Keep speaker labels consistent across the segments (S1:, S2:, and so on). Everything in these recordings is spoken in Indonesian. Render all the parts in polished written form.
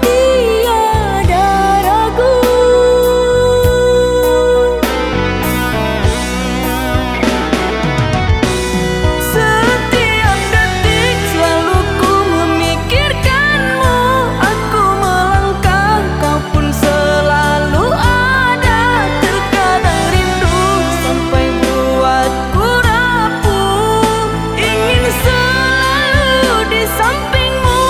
S1: tiada ragu. Setiap detik selalu ku memikirkanmu. Aku melangkah, kau pun selalu ada. Terkadang rindu sampai buatku rapuh, ingin selalu di sampingmu.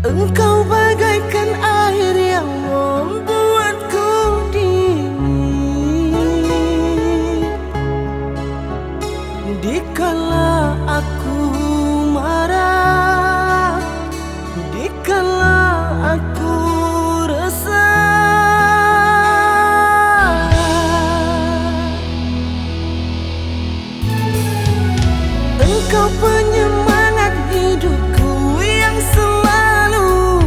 S1: Engkau bagaikan air yang membuatku dingin dikala aku marah, dikala aku resah. Engkau penyemangat hidupku yang selalu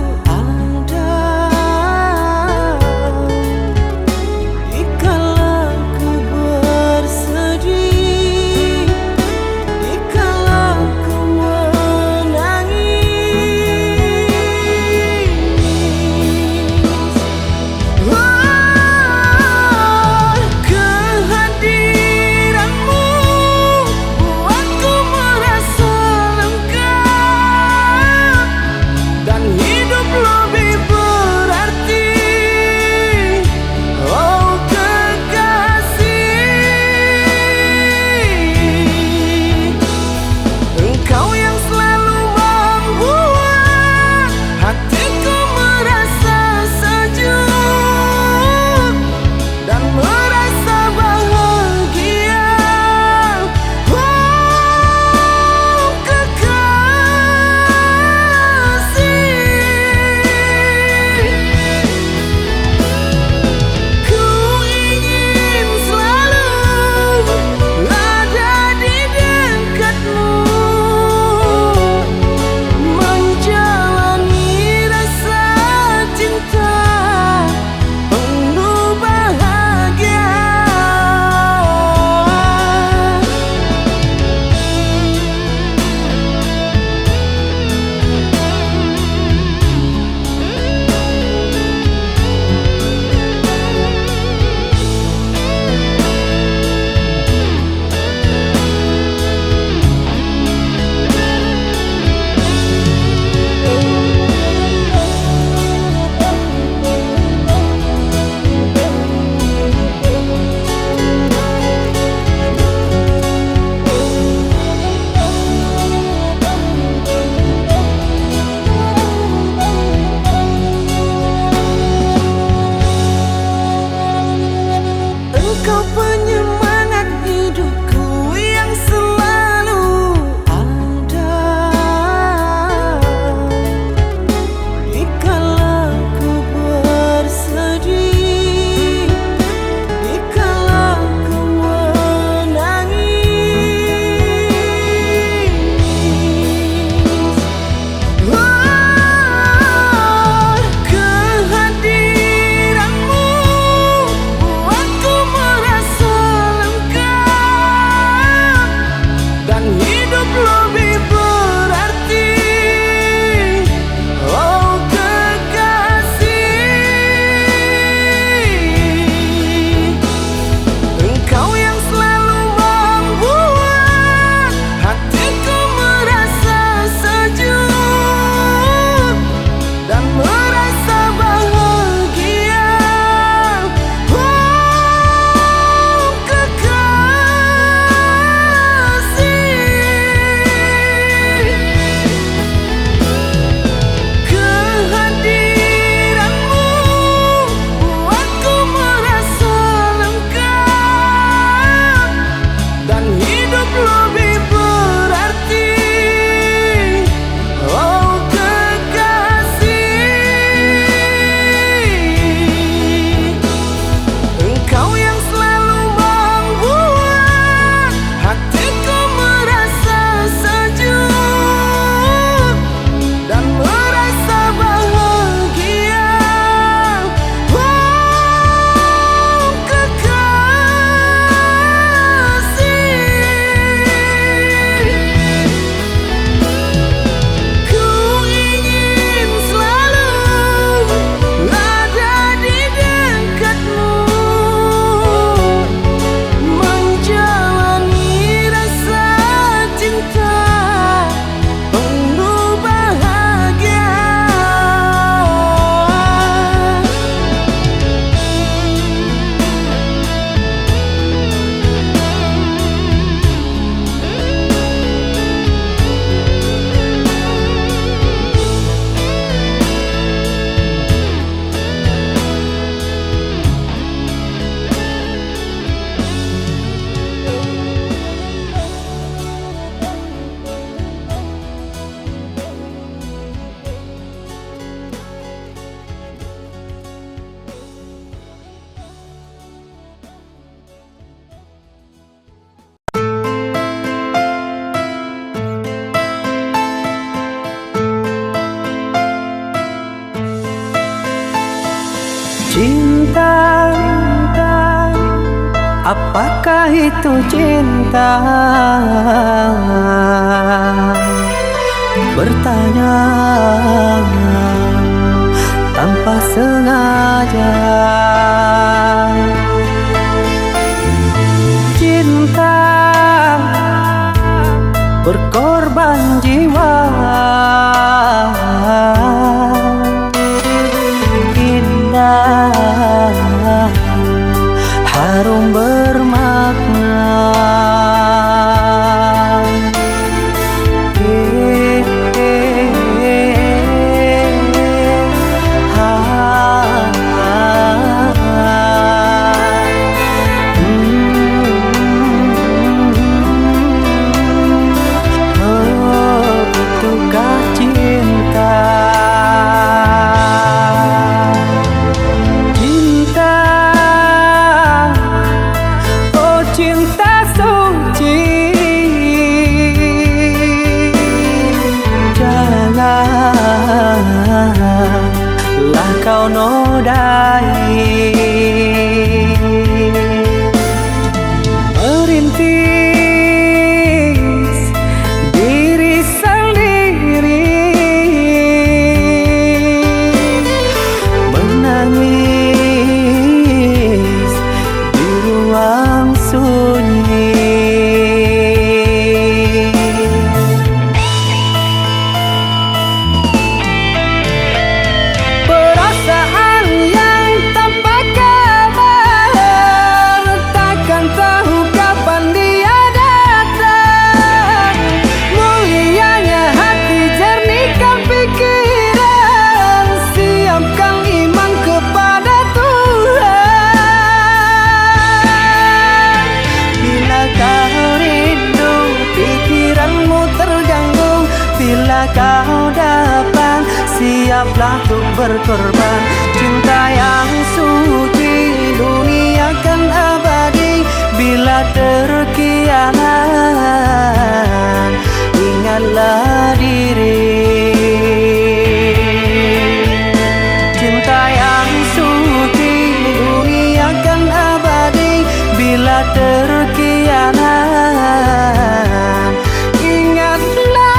S1: Cinta, apakah itu cinta? Bertanya tanpa sengaja. Cinta berkorban jiwa, indah, harum bermakna. Lah kau nodai, merintis diri sendiri, menangis di ruang sunyi. Bila kau dapat, siaplah untuk berkorban. Cinta yang suci, dunia kan abadi. Bila terkianat, ingatlah diri. Cinta yang suci, dunia kan abadi. Bila terkianat, ingatlah.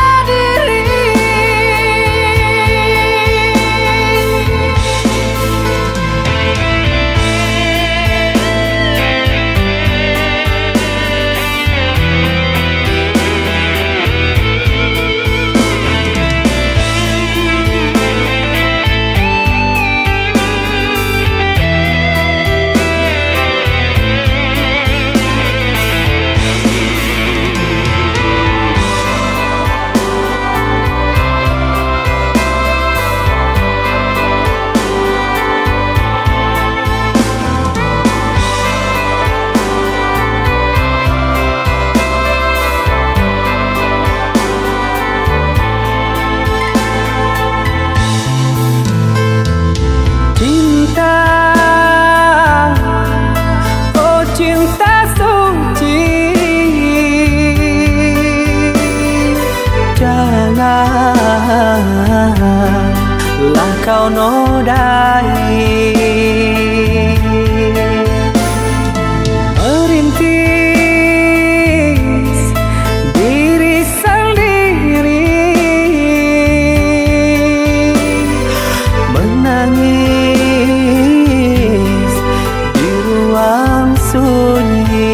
S1: Lah kau nodai, merintis diri sendiri, menangis di ruang sunyi.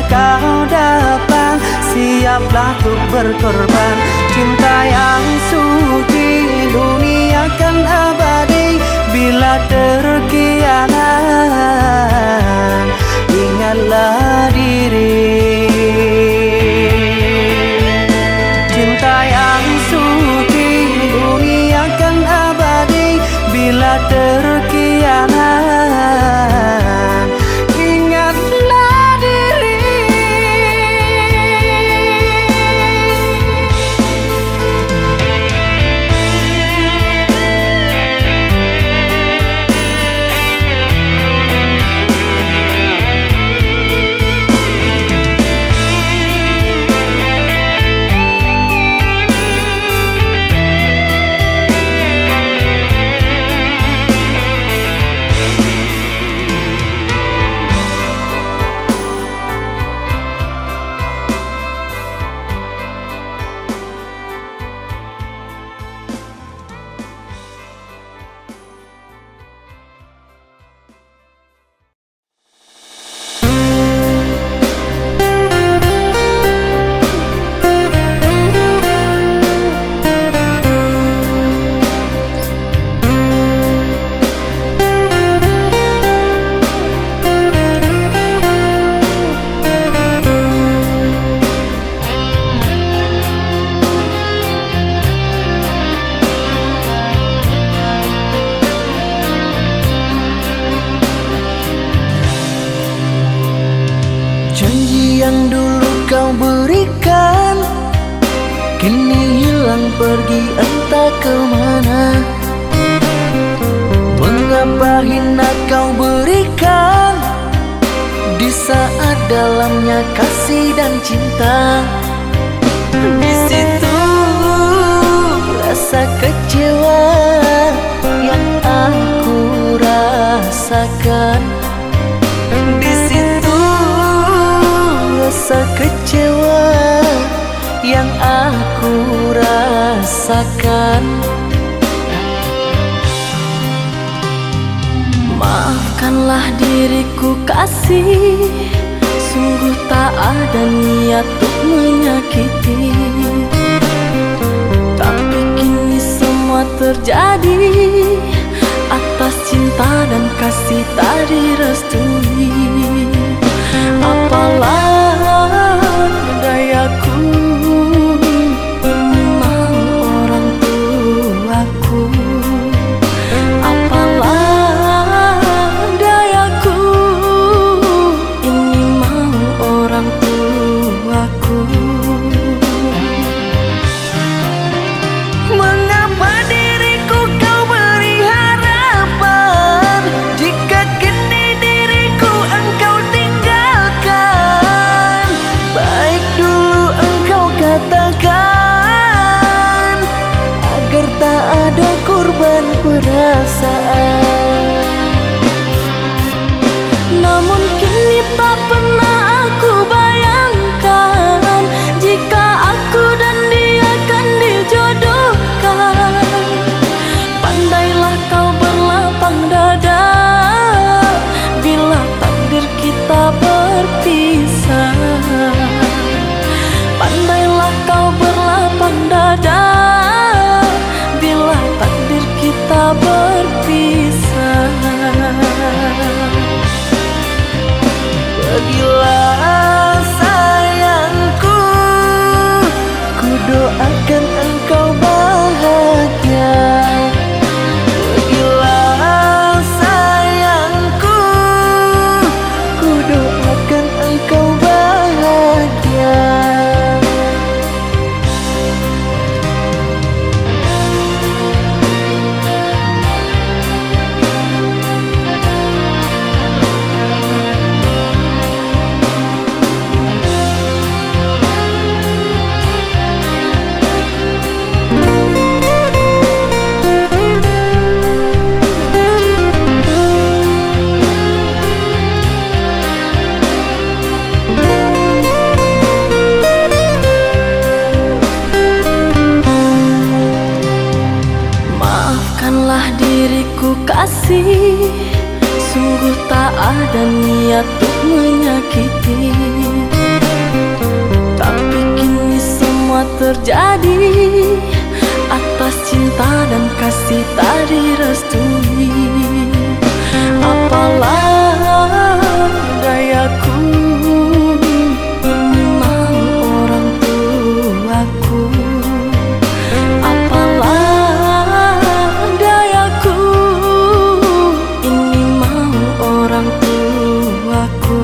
S1: Kau dapat, siaplah untuk berkorban. Cinta yang suci, dunia kan abadi. Bila terkianat, ingatlah diri. Cinta yang suci, dunia pergi entah kemana. Mengapa hina kau berikan di saat dalamnya kasih dan cinta. Di situ rasa kecewa yang aku rasakan. Di situ rasa kecewa yang aku rasakan. Maafkanlah diriku kasih, sungguh tak ada niat untuk menyakiti. Tapi kini semua terjadi atas cinta dan kasih tak direstui. Apalah dayaku, ini mau orang tuaku. Apalah dayaku, ini mau orang tuaku. Mengapa diriku kau beri harapan, jika kini diriku engkau tinggalkan? Baik dulu engkau katakan, agar tak ada korban perasaan. Namun kini tak pernah aku bayangkan, jika aku dan dia kan dijodohkan. Pandailah kau berlapang dada bila takdir kita berpisah. Pandailah kau berlapang dada bila takdir kita berpisah. Pergilah sayangku, ku doakan engkau bahagia. Pergilah sayangku, ku doakan engkau bahagia. Maafkanlah diriku kasih, sungguh tak ada niat untuk menyakiti. Tapi kini semua terjadi atas cinta dan kasih tak direstui. Apalah dayaku, ini mau orang tuaku. Apalah dayaku, ini mau orang tuaku.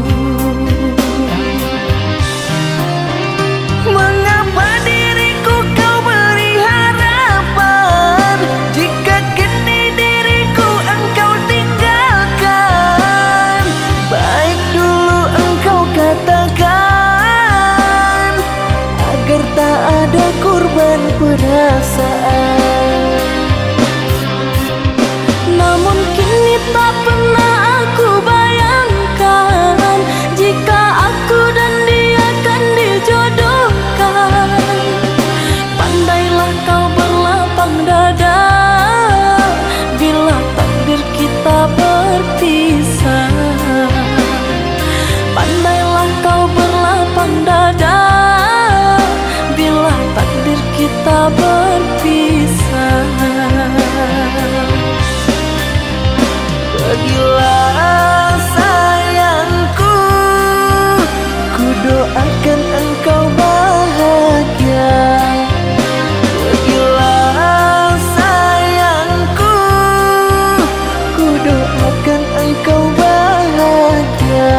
S1: Mengapa diriku kau beri harapan, jika kini diriku engkau tinggalkan? Baik dulu engkau katakan, agar tak ada korban perasaan. Namun kini tak pernah aku bayangkan, jika aku dan dia kan dijodohkan. Pandailah kau berlapang dada bila takdir kita berpisah. Pandailah kau berlapang dada bila takdir kita berpisah. Pergilah sayangku, ku doakan engkau bahagia. Pergilah sayangku, ku doakan engkau bahagia.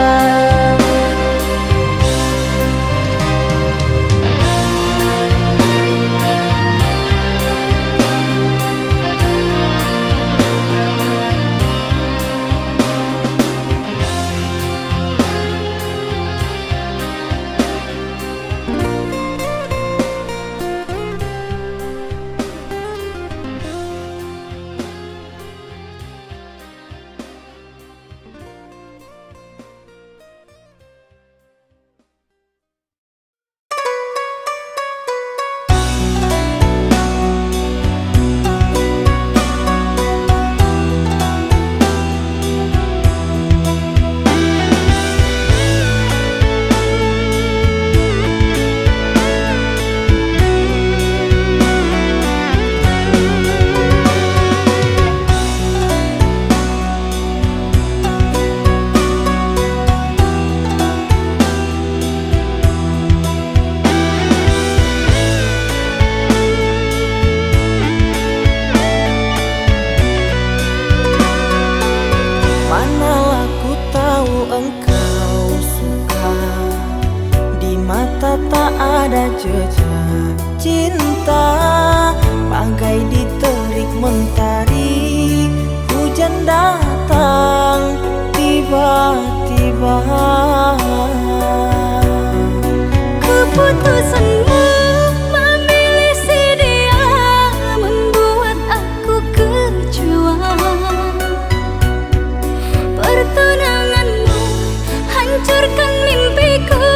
S1: jejak cinta, bagai diterik mentari. Hujan datang tiba-tiba.
S2: Keputusanmu memilih si dia membuat aku kecewa. Pertunanganmu hancurkan mimpiku.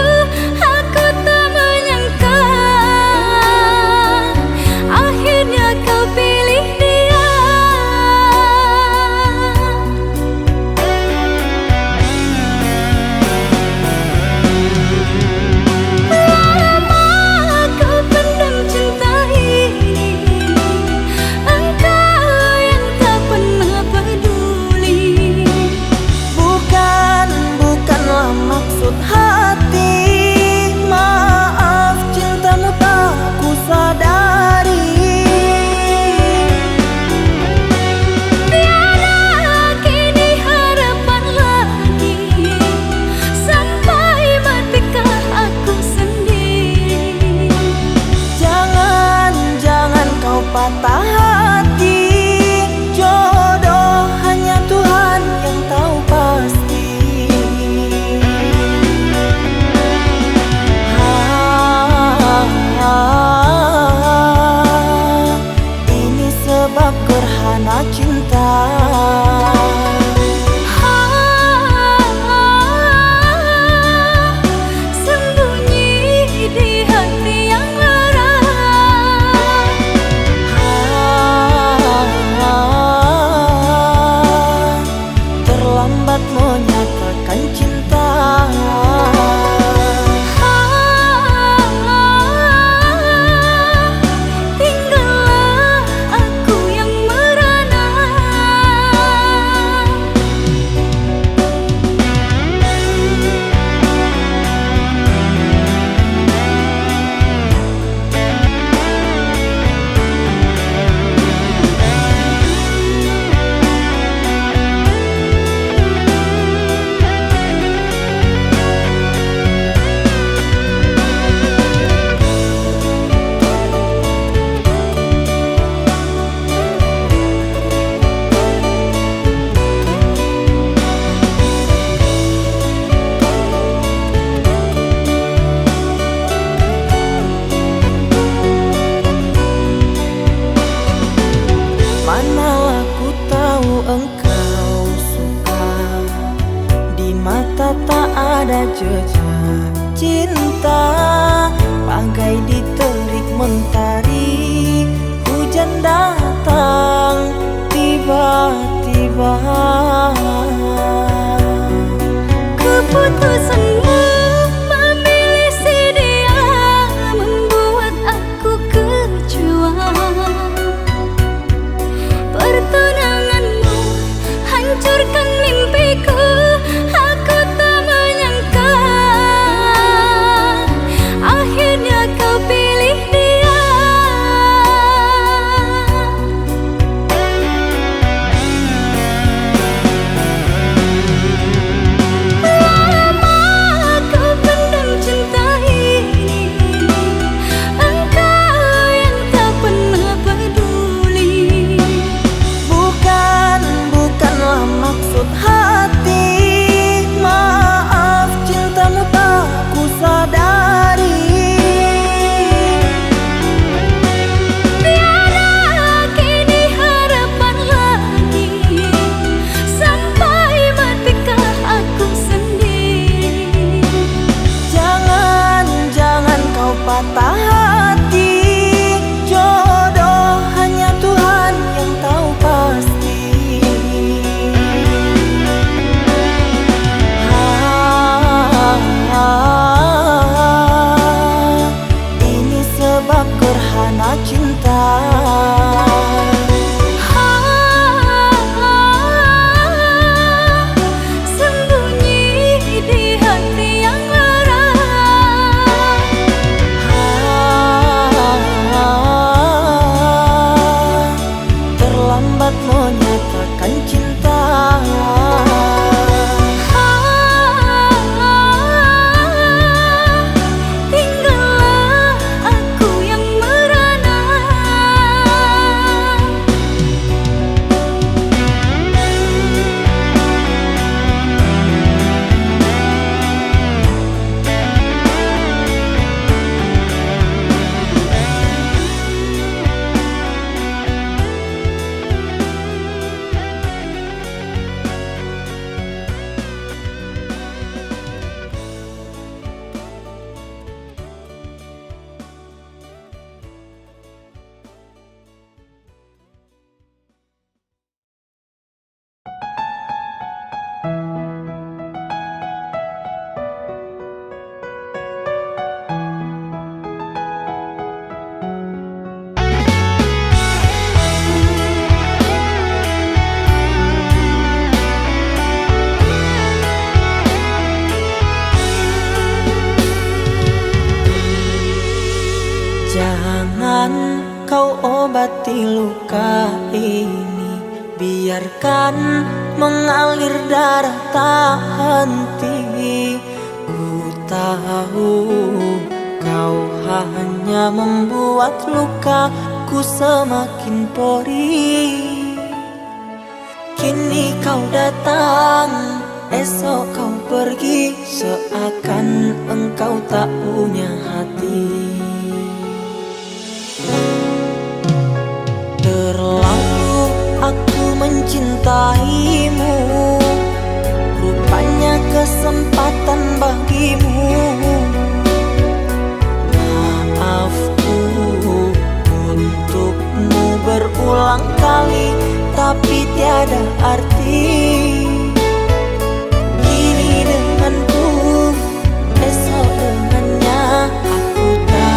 S2: Aku tak menyangka akhirnya kau pilih dia. Lama kau pendam cinta ini, engkau yang tak pernah peduli.
S1: Bukanlah maksud hati. Maaf, cintamu tak ku sadari.
S2: Tiada kini harapan lagi, sampai matikah aku sendiri.
S1: Jangan kau patah hati. Jodoh hanya Tuhan yang tahu pasti. Ini sebab gerhana cinta.
S2: Sembunyi di hati yang lara.
S1: Terlambat menyatakan cinta.
S2: Tinggallah aku yang merana.
S1: Manalah ku tahu engkau suka. Di mata tak ada jejak cinta, bagai diterik mentari. Hujan datang tiba-tiba.
S2: Keputusanmu memilih si dia membuat aku kecewa. Pertunanganmu hancurkan mimpiku. Aku tak menyangka akhirnya kau pilih dia. Lama kau pendam cinta ini, engkau yang tak pernah peduli.
S1: Bukanlah maksud hati. Maaf, cintamu tak ku sadari.
S2: Tiada kini harapan lagi, sampai matikah aku sendiri.
S1: Jangan kau patah hati. Jodoh hanya Tuhan yang tahu pasti. Ini sebab gerhana cinta.
S2: Sembunyi di hati yang lara.
S1: Terlambat menyatakan cinta.
S2: Tinggallah
S1: Jangan kau obati luka ini, biarkan mengalir darah tak henti. Ku tahu kau hanya membuat lukaku semakin perih. Kini kau datang, esok kau pergi, seakan engkau tak punya hati. Terlalu aku mencintaimu, rupanya kesempatan bagimu. Maafku untukmu berulang kali, tapi tiada arti. Kini denganku, esok dengannya, aku tak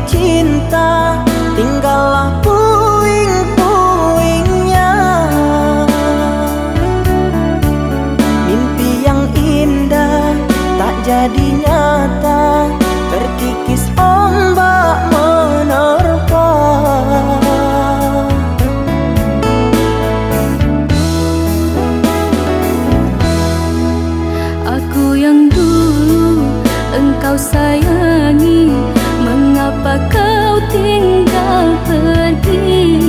S1: cinta, tinggallah puing-puingnya. Mimpi yang indah tak jadi nyata, terkikis ombak menerpa.
S2: Aku yang dulu engkau sayangi, mengapa kau tinggal pergi?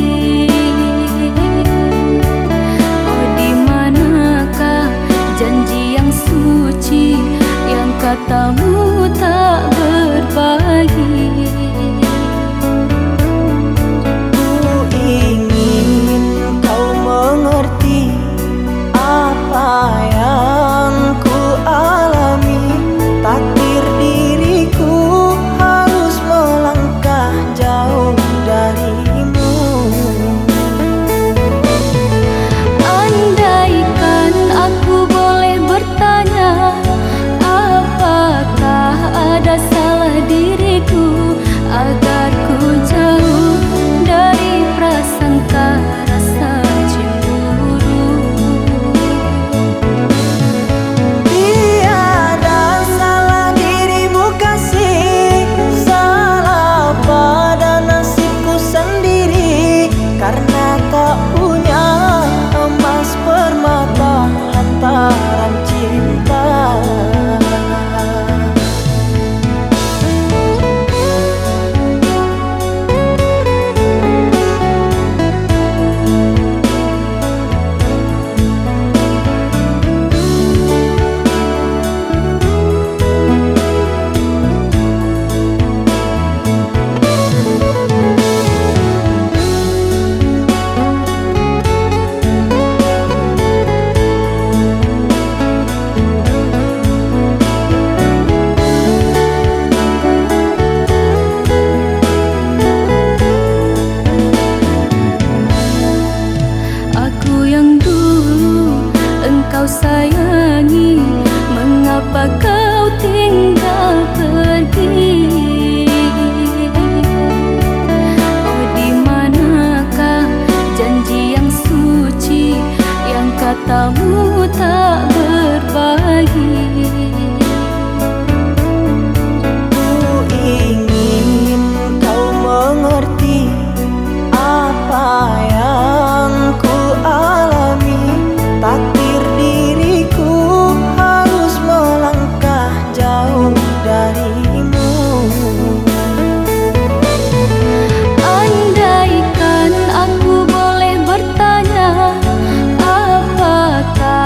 S2: Oh, di manakah janji yang suci yang katamu tak berbagi?
S1: Ku ingin kau mengerti apa yang ku alami. Takdir diriku harus melangkah jauh darimu.
S2: Andaikan aku boleh bertanya, apakah ada salah diriku agar ku jauh dari prasangka rasa cemburu?
S1: Tiada salah dirimu kasih, salah pada nasibku sendiri, karena tak punya emas permata hantaran cinta.
S2: Aku yang dulu engkau sayangi, mengapa kau tinggal pergi? Oh, di manakah janji yang suci yang katamu tak berbagi?
S1: Ku ingin kau mengerti apa yang ku alami. Takdir diriku harus melangkah jauh darimu.
S2: Andaikan aku boleh bertanya, apakah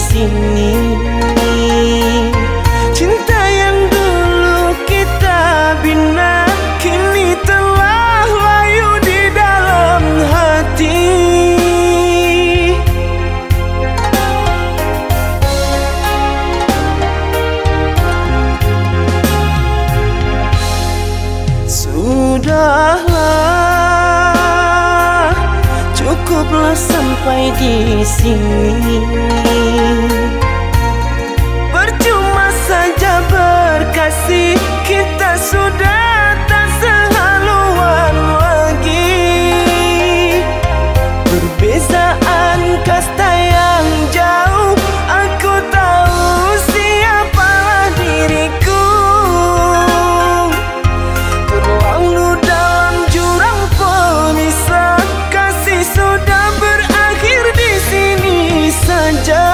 S1: sini. Cinta yang dulu kita bina kini telah layu di dalam hati. Sudahlah, cukuplah sampai di sini. Percuma saja berkasih, kita sudah tak sehaluan lagi. Perbezaan kasta yang jauh, aku tahu siapalah diriku. Terlalu dalam jurang pemisah, kasih sudah berakhir di sini saja.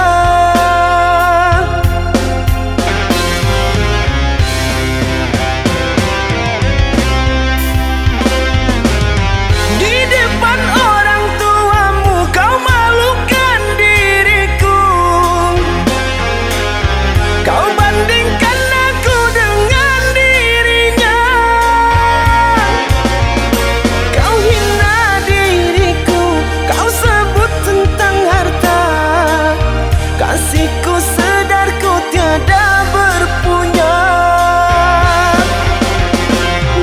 S1: Di depan orang tuamu kau malukan diriku. Kau bandingkan aku dengan dirinya. Kau hina diriku, kau sebut tentang harta. Kasihku sedarku tiada berpunya.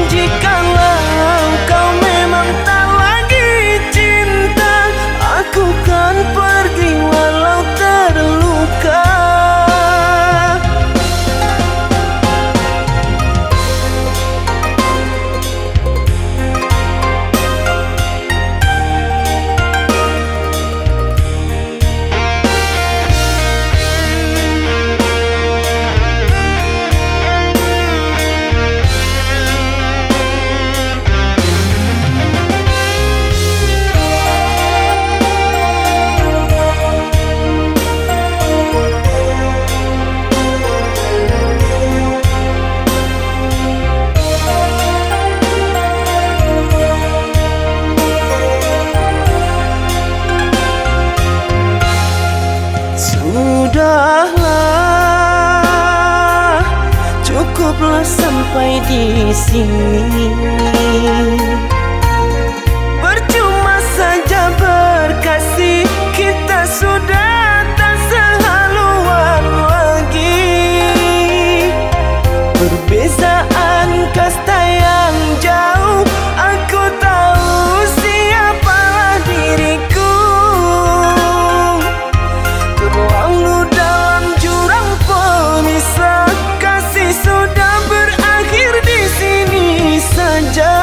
S1: Jikalau kau memang tak lagi cinta, aku kan pergi walau terluka. Sudahlah, cukuplah sampai di sini. Percuma saja berkasih, kita sudah tak sehaluan lagi. Perbezaan kasta yang jauh, aku tahu siapalah diriku. Terlalu dalam jurang pemisah, kasih sudah berakhir di sini saja.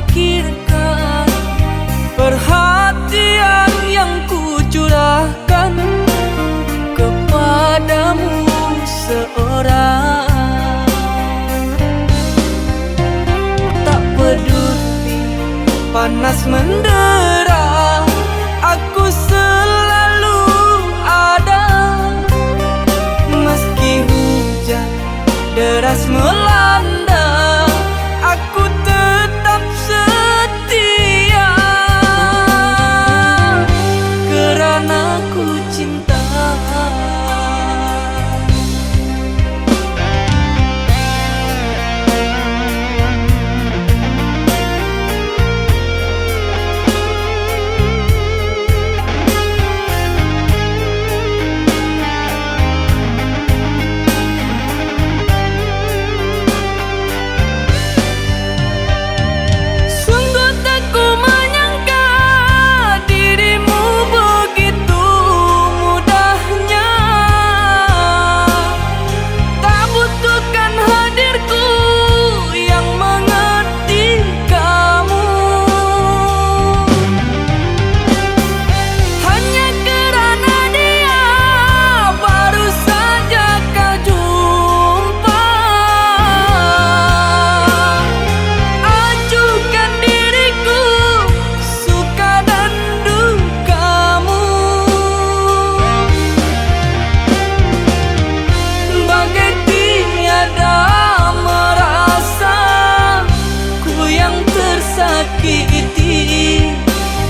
S1: pikirkan perhatian yang ku curahkan kepadamu seorang. Tak peduli panas mendera, aku selalu ada. Meski hujan deras melanda, aku tetap setia karena ku cinta.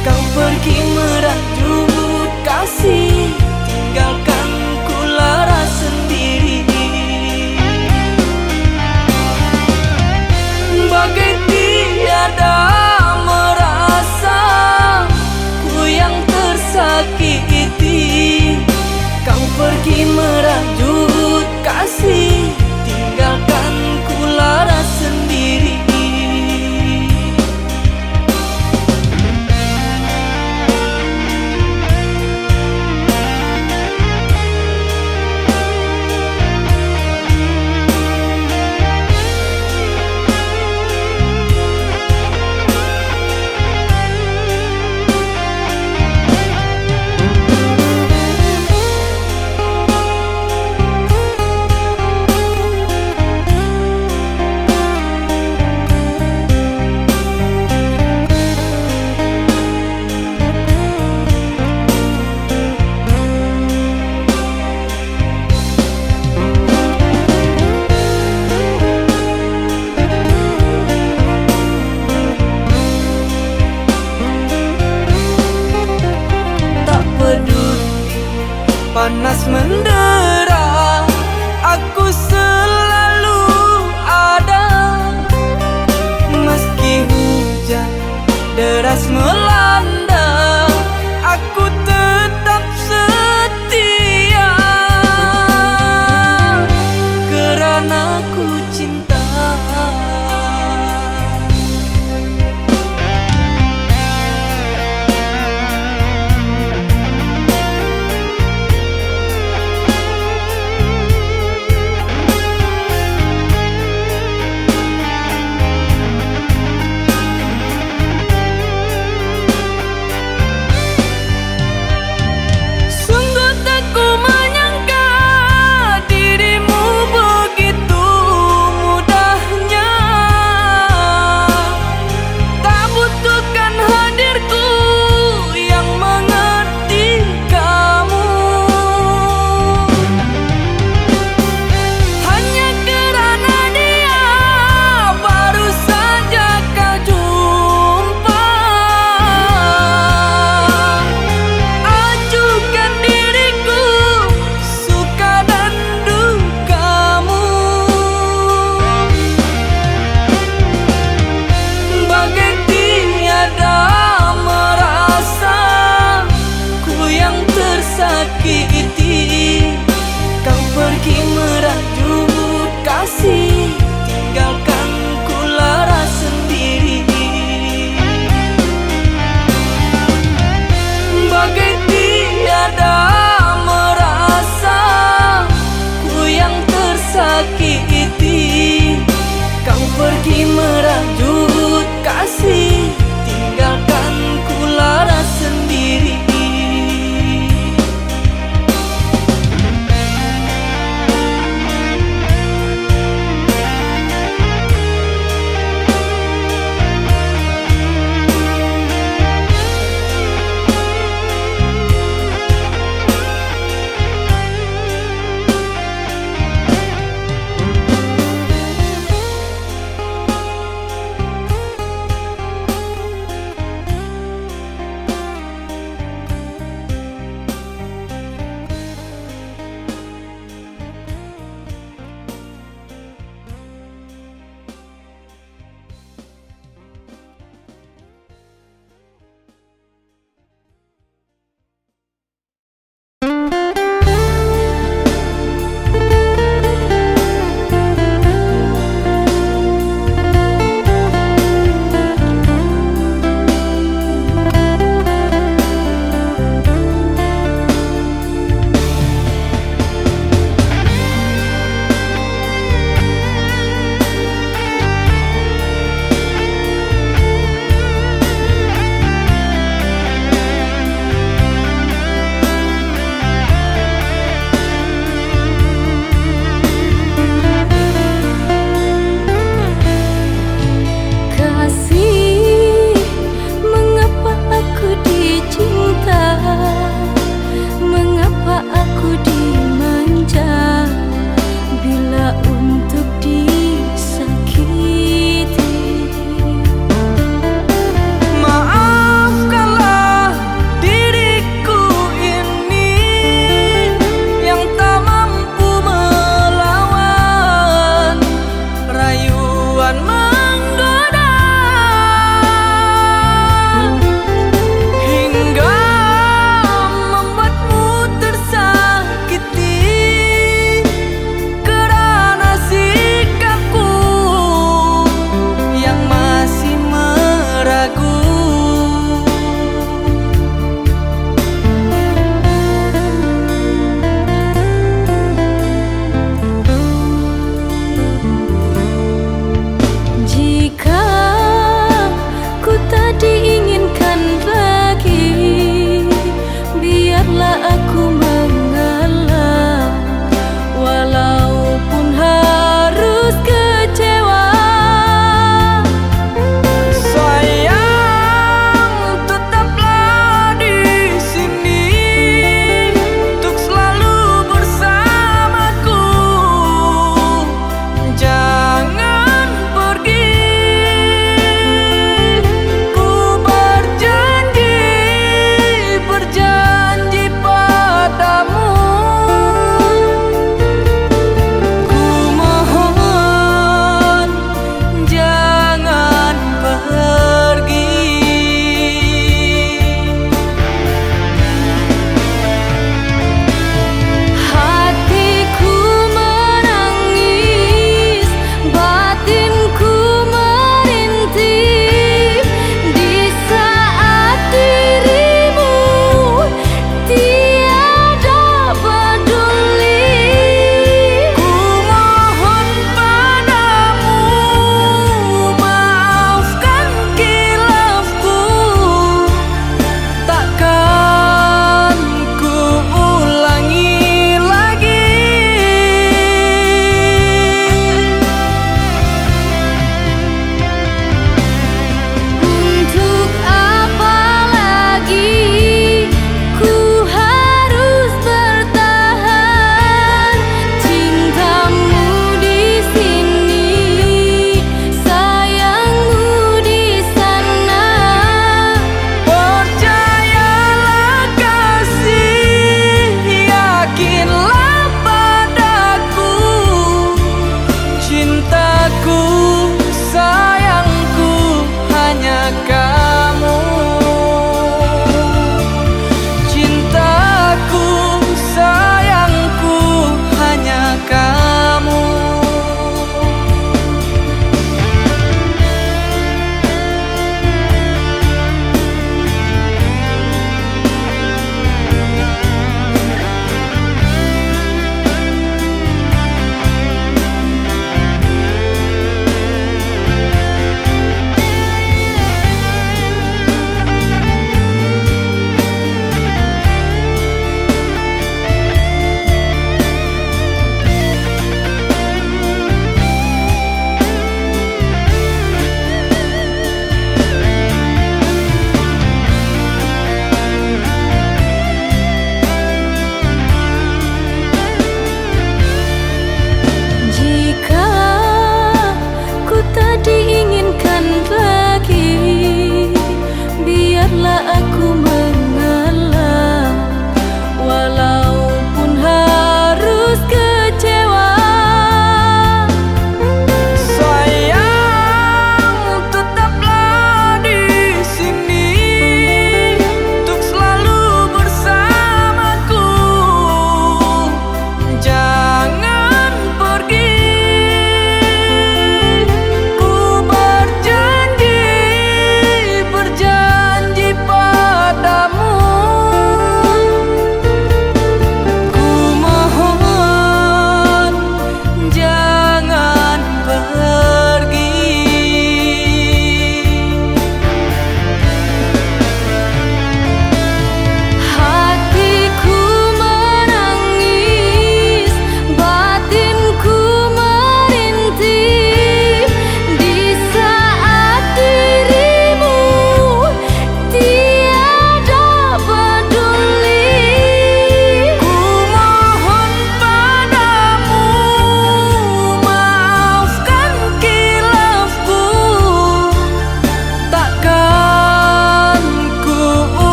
S1: Kau pergi merajut kasih, tinggalkan ku lara sendiri. Bagai tiada merasa, ku yang tersakiti. Kau pergi merajut kasih, tinggalkan ku lara sendiri. Panas mendera, aku selalu ada. Meski hujan deras melanda, aku tetap setia karena ku cinta.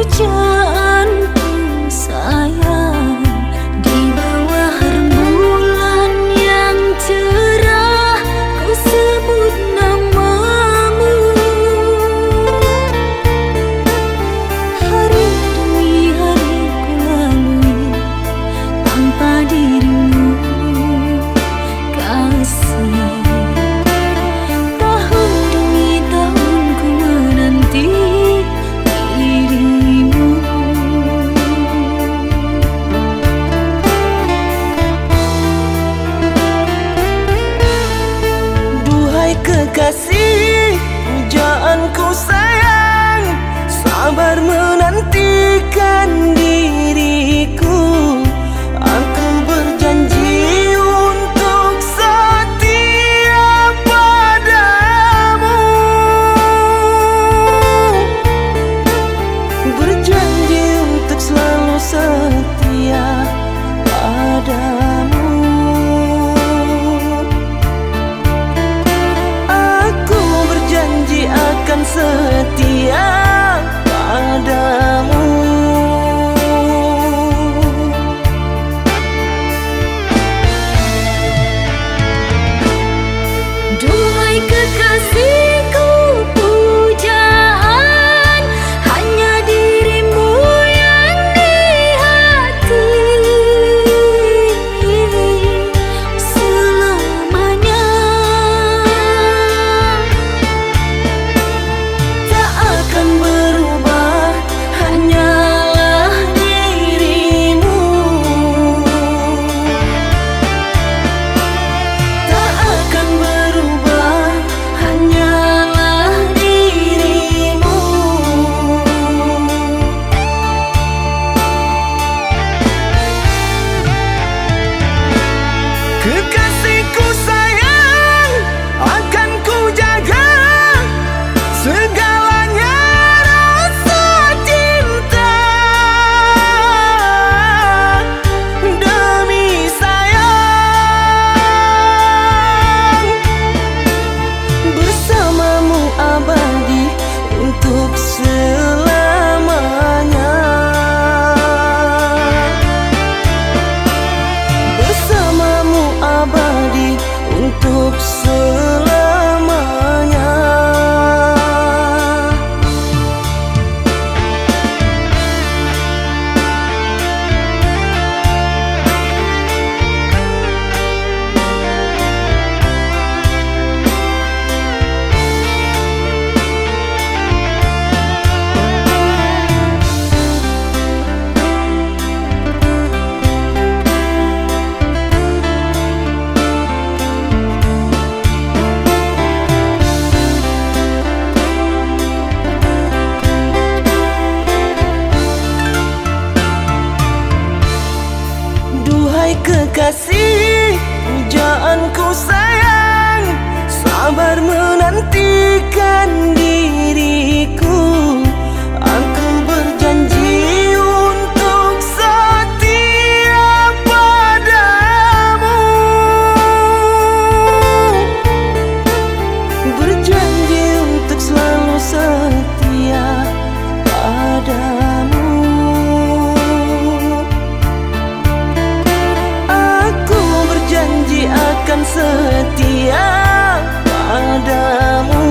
S2: pujaanku sayang, di bawah rembulan yang cerah ku sebut namamu. Hari demi hari ku lalui tanpa dirimu kasih. Tahun demi tahun ku menanti dirimu.
S1: Duhai kekasih, pujaanku sayang, sabar menantikan diriku. Aku berjanji untuk setia padamu, berjanji untuk selalu setia padamu. Aku berjanji akan setia padamu.
S2: Duhai kekasihku, pujaan hanya dirimu yang di hati selamanya.
S1: Tak akan berubah, hanyalah dirimu. Tak akan berubah, hanyalah dirimu. Kekasihku sayang, akan ku jaga segalanya rasa cinta. Demi sayang, bersamamu abadi untuk selamanya. Bersamamu abadi untuk selamanya. Duhai kekasih, pujaanku sayang, sabar menantikan diriku. Aku berjanji untuk setia padamu, berjanji untuk selalu setia padamu. Aku berjanji akan setia padamu.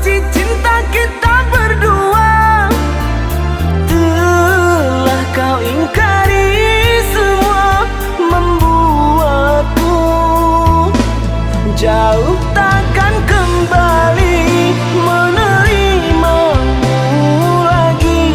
S1: suci cinta kita berdua. Telah kau ingkari semua, membuatku jauh takkan kembali menerimamu lagi.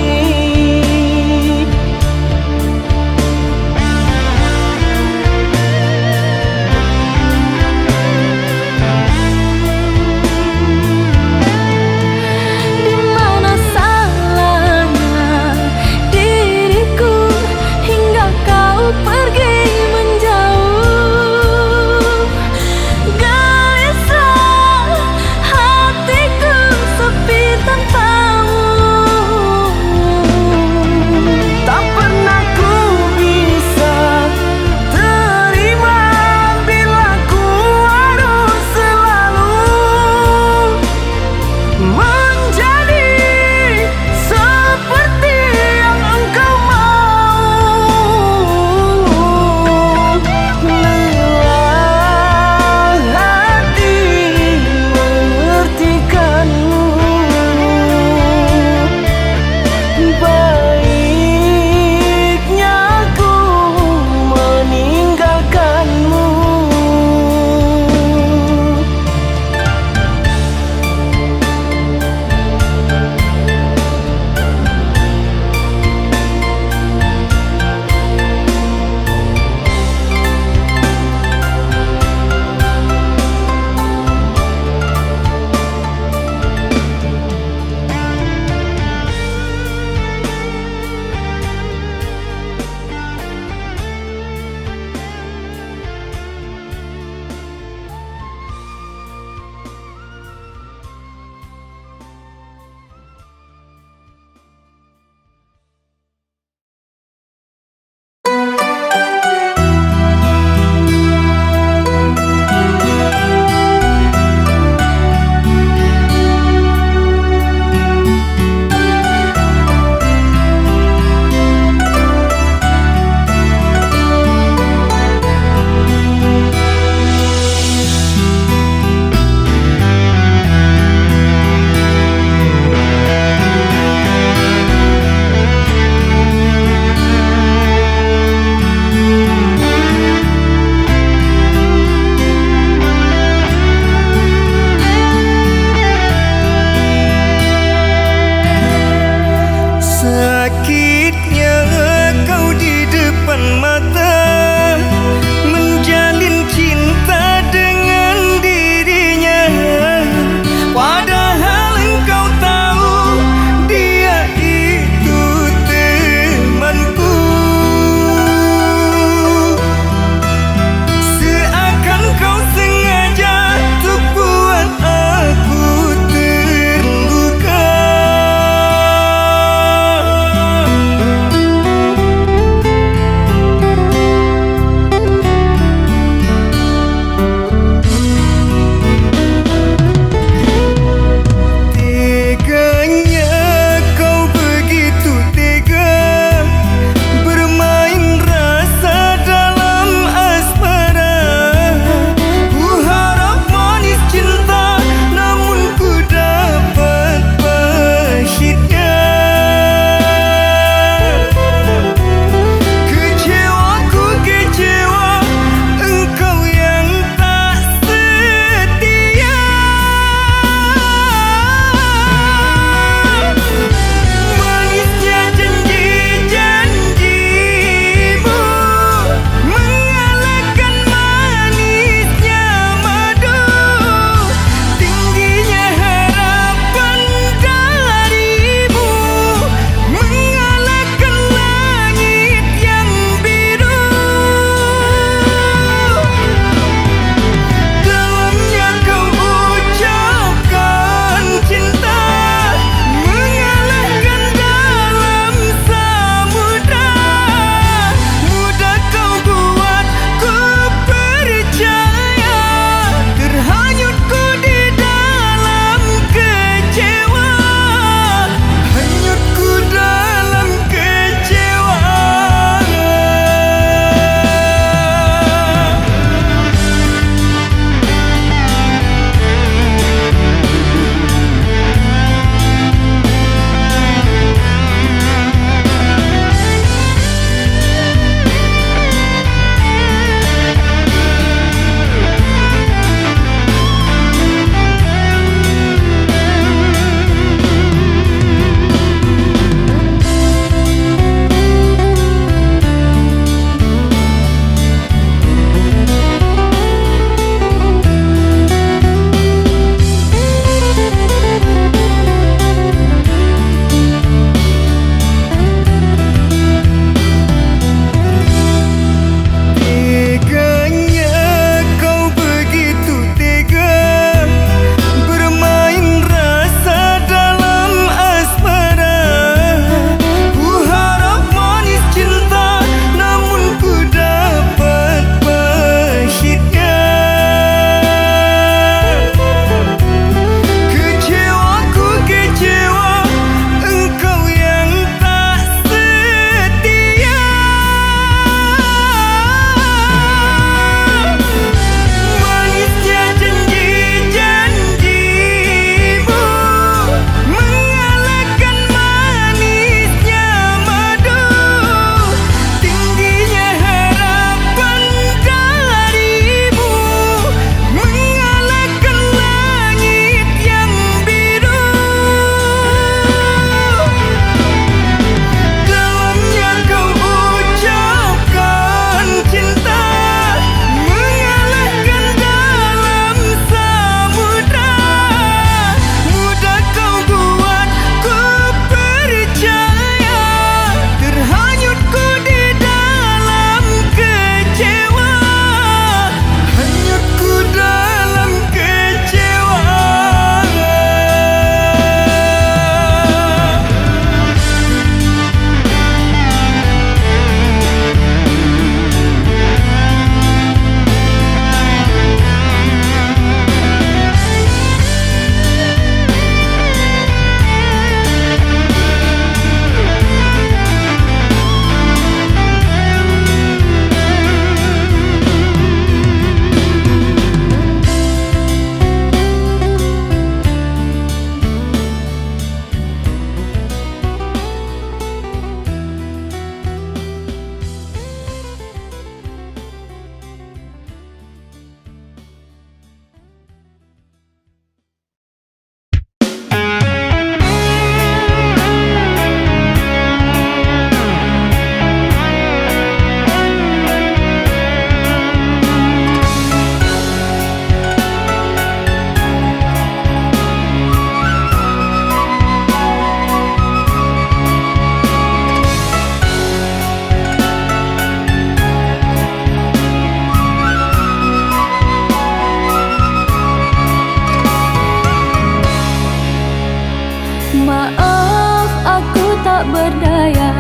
S2: Maaf aku tak berdaya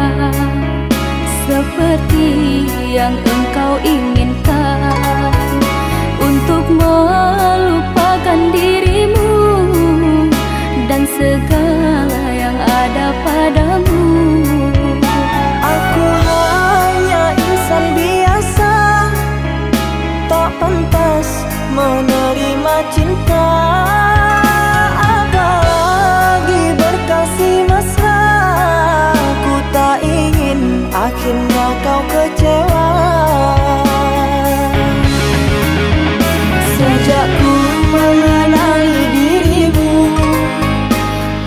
S2: seperti yang engkau inginkan, untuk melupakan dirimu dan segala yang ada padamu.
S1: Aku hanya insan biasa, tak pantas menerima cinta, apalagi berkasih mesra. Ku tak ingin akhirnya kau kecewa. Sejak ku mengenali dirimu,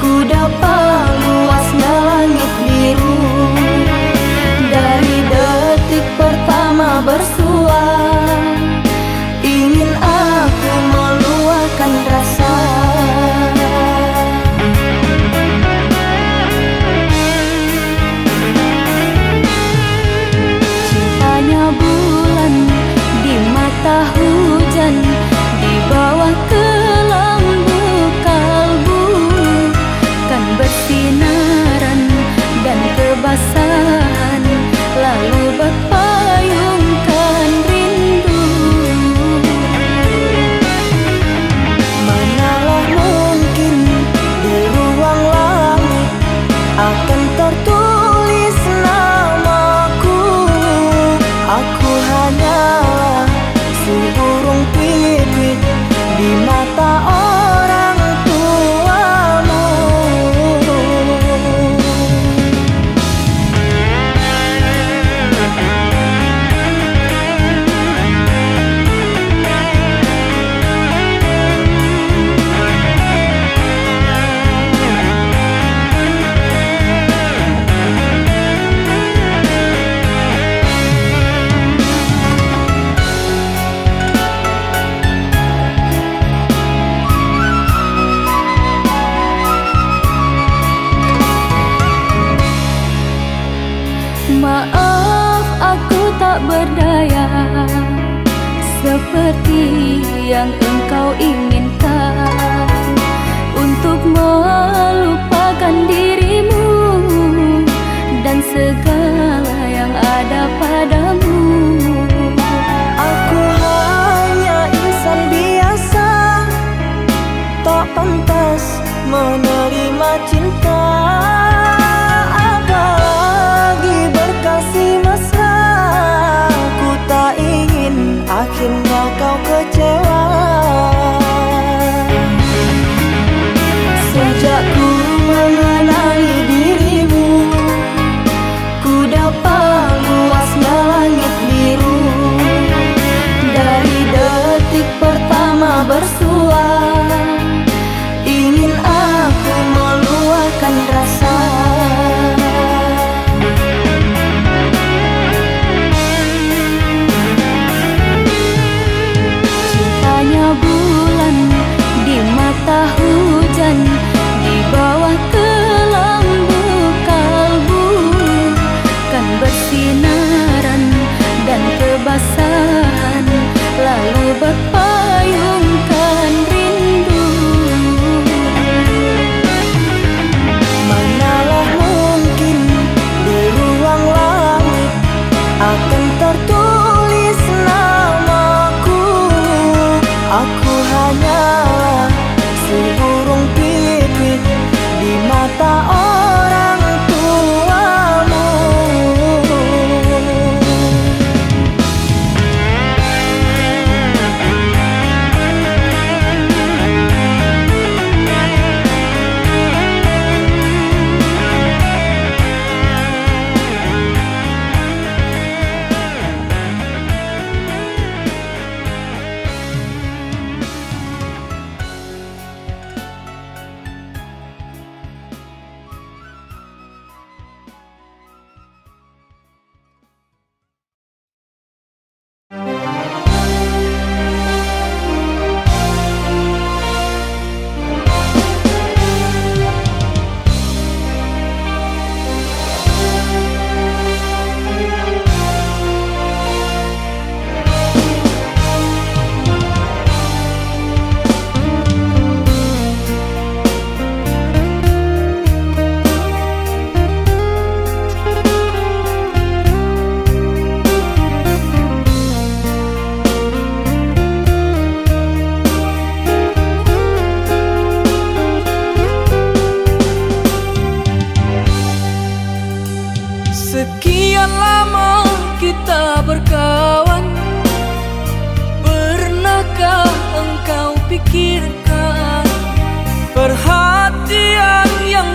S1: ku dapat luasnya langit biru. Dari detik pertama bersua, ingin aku meluahkan rasa.
S2: Cintanya bulan di mata hujan, di bawah kelambu kalbu, kan bersinaran dan kebasahan, lalu berpayungkan rindu.
S1: Manalah mungkin di ruang langit akan tertulis namaku. Aku hanyalah seburung pipit di mata orang tuamu.
S2: Maaf aku tak berdaya seperti yang engkau inginkan, untuk melupakan dirimu dan segala yang ada padamu.
S1: Aku hanya insan biasa, tak pantas menerima cinta, apalagi berkasih mesra. Ku tak ingin akhirnya kau kecewa. Sejak ku mengenali dirimu, ku dapat luasnya langit biru. Dari detik pertama bersua, ingin aku meluahkan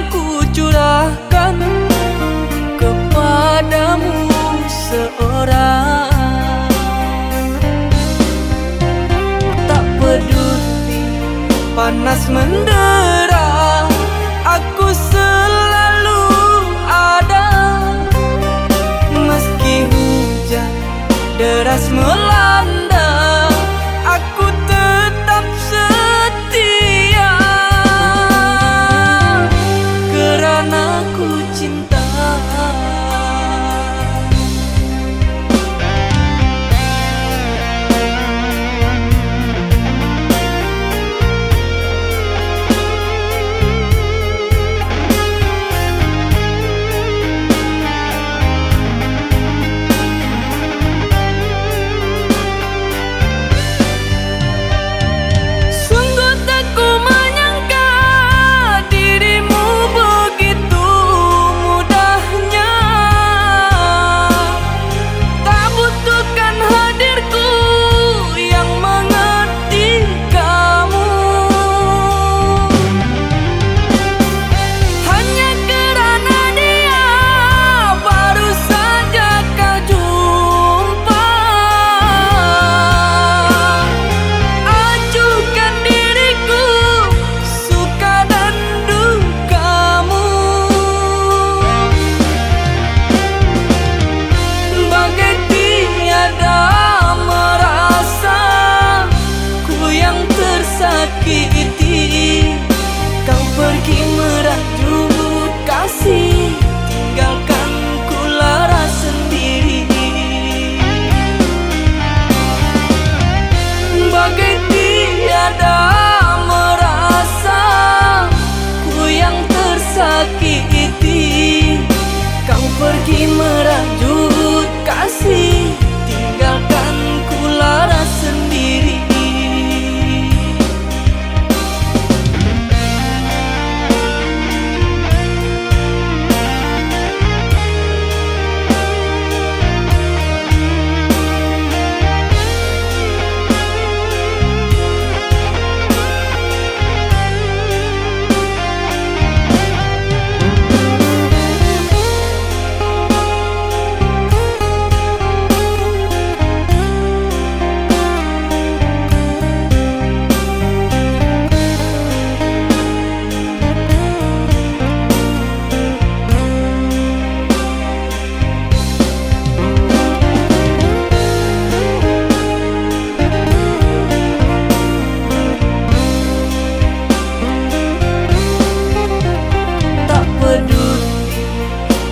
S1: ku curahkan kepadamu seorang. Tak peduli panas mendera, aku selalu ada. Meski hujan deras melanda, aku tetap setia. Karena ku cinta. Kau pergi merajut kasih, tinggalkan ku lara sendiri. Bagai tiada merasa, ku yang tersakiti. Kau pergi merajut kasih, tinggalkan ku lara sendiri.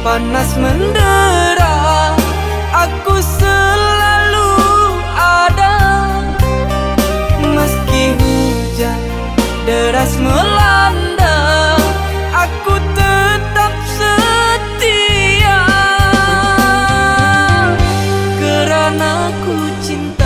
S1: Panas mendera, aku selalu ada. Meski hujan deras melanda, aku tetap setia. Karena ku cinta.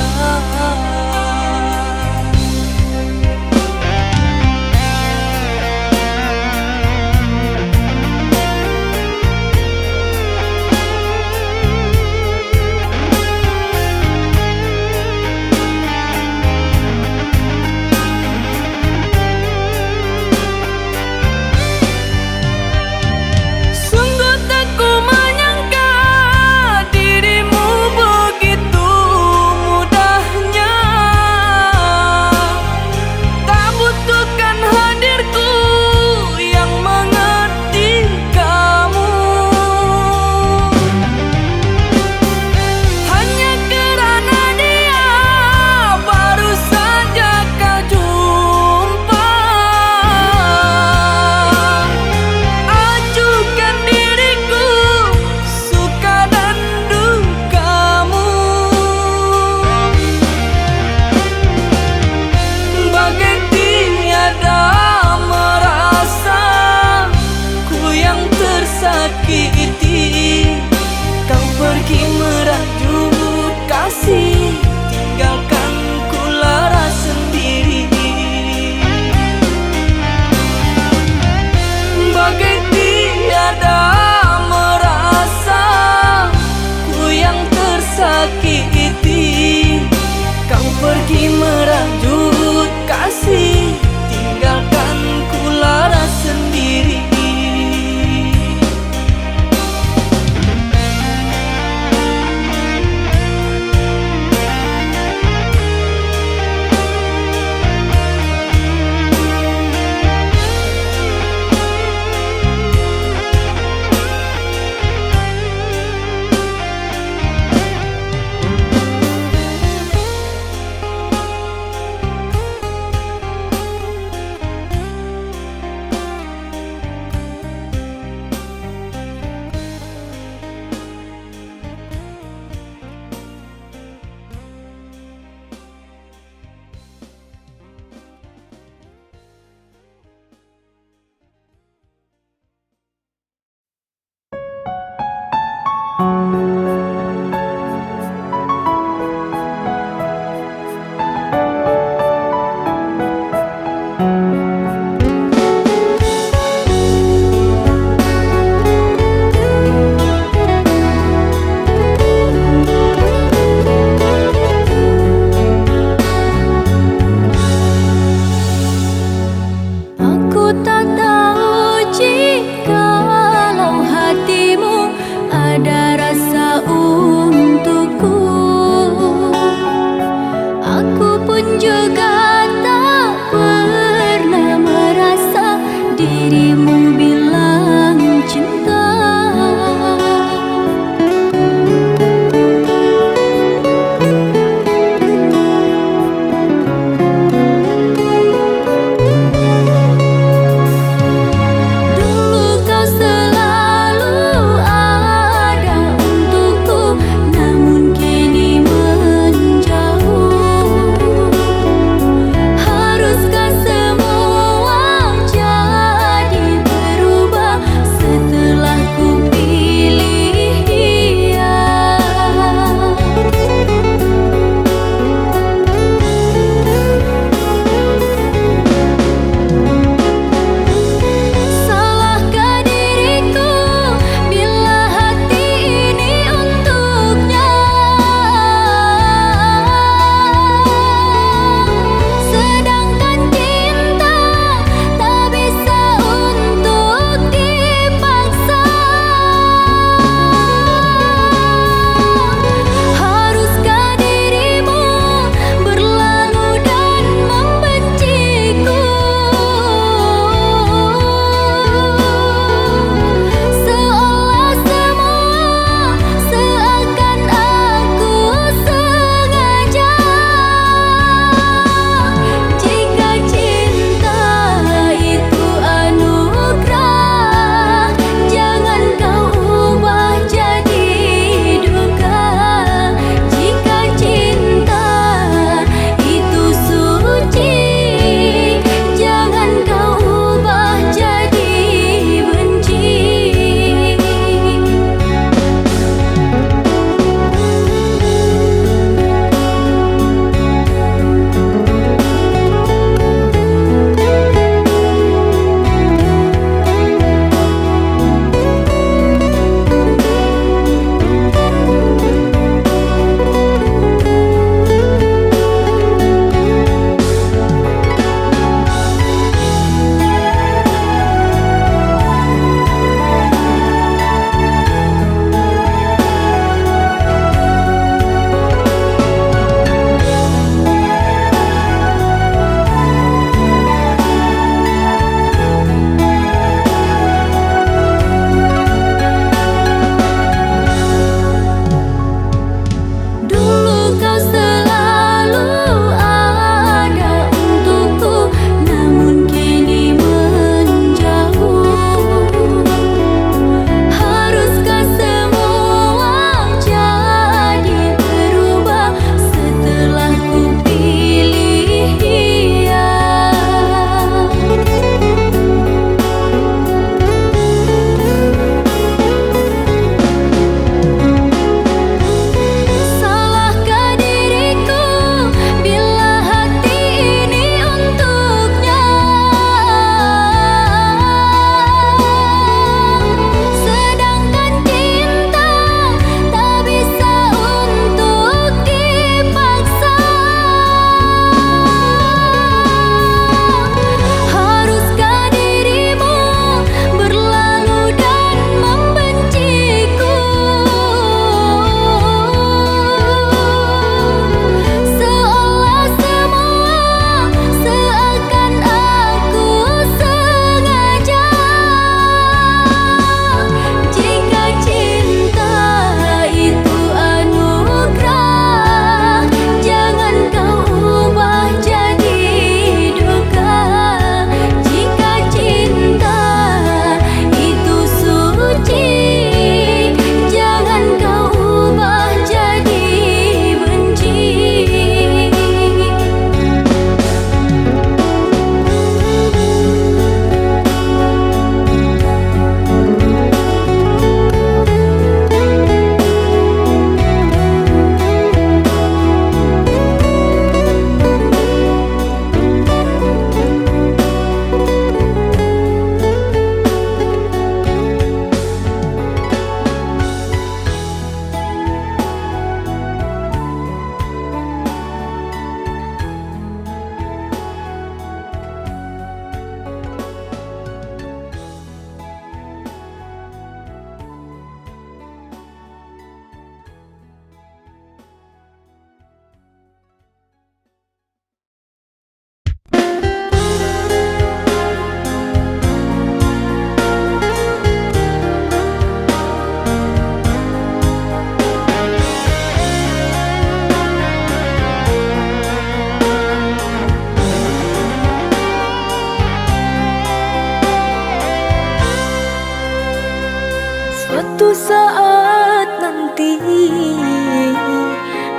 S2: Suatu saat nanti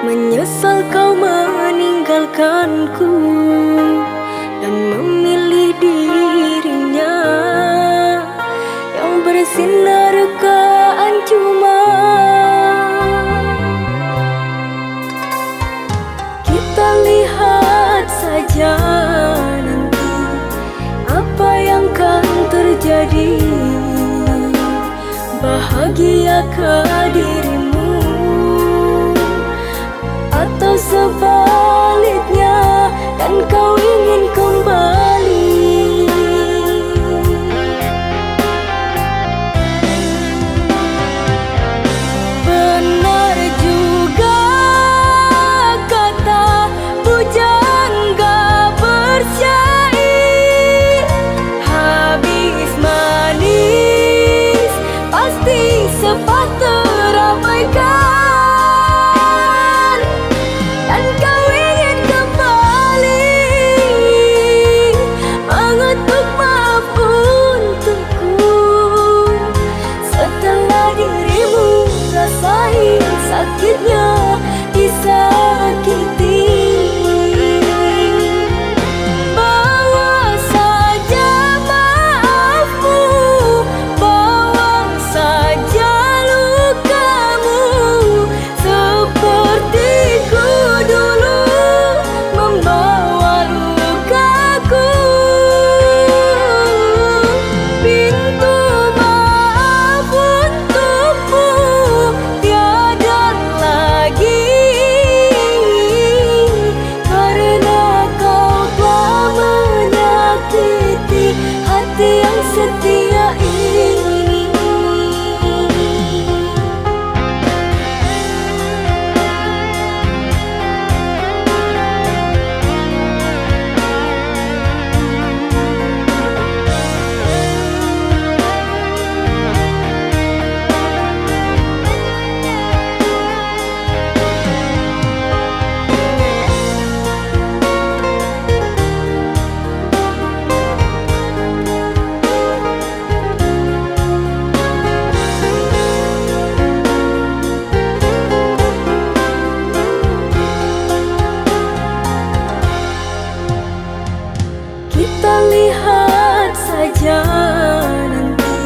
S2: menyesal kau meninggalkanku dan memilih dirinya yang bersinar keancuman. Kita lihat saja nanti apa yang akan terjadi. Bahagiakah dirimu atau sebaliknya dan kau ingin kembali? Benar juga kata pujangga bersyair, habis manis pasti sempat terabaikan, dan kau ingin kembali mengetuk maaf untukku setelah dirimu rasain sakitnya disakiti. Bawa saja maafmu, bawa saja lukamu, sepertiku dulu membawa lukaku. Pintu maaf untukmu tiada lagi, karena kau telah menyakiti hati yang setia ini. Kita lihat saja nanti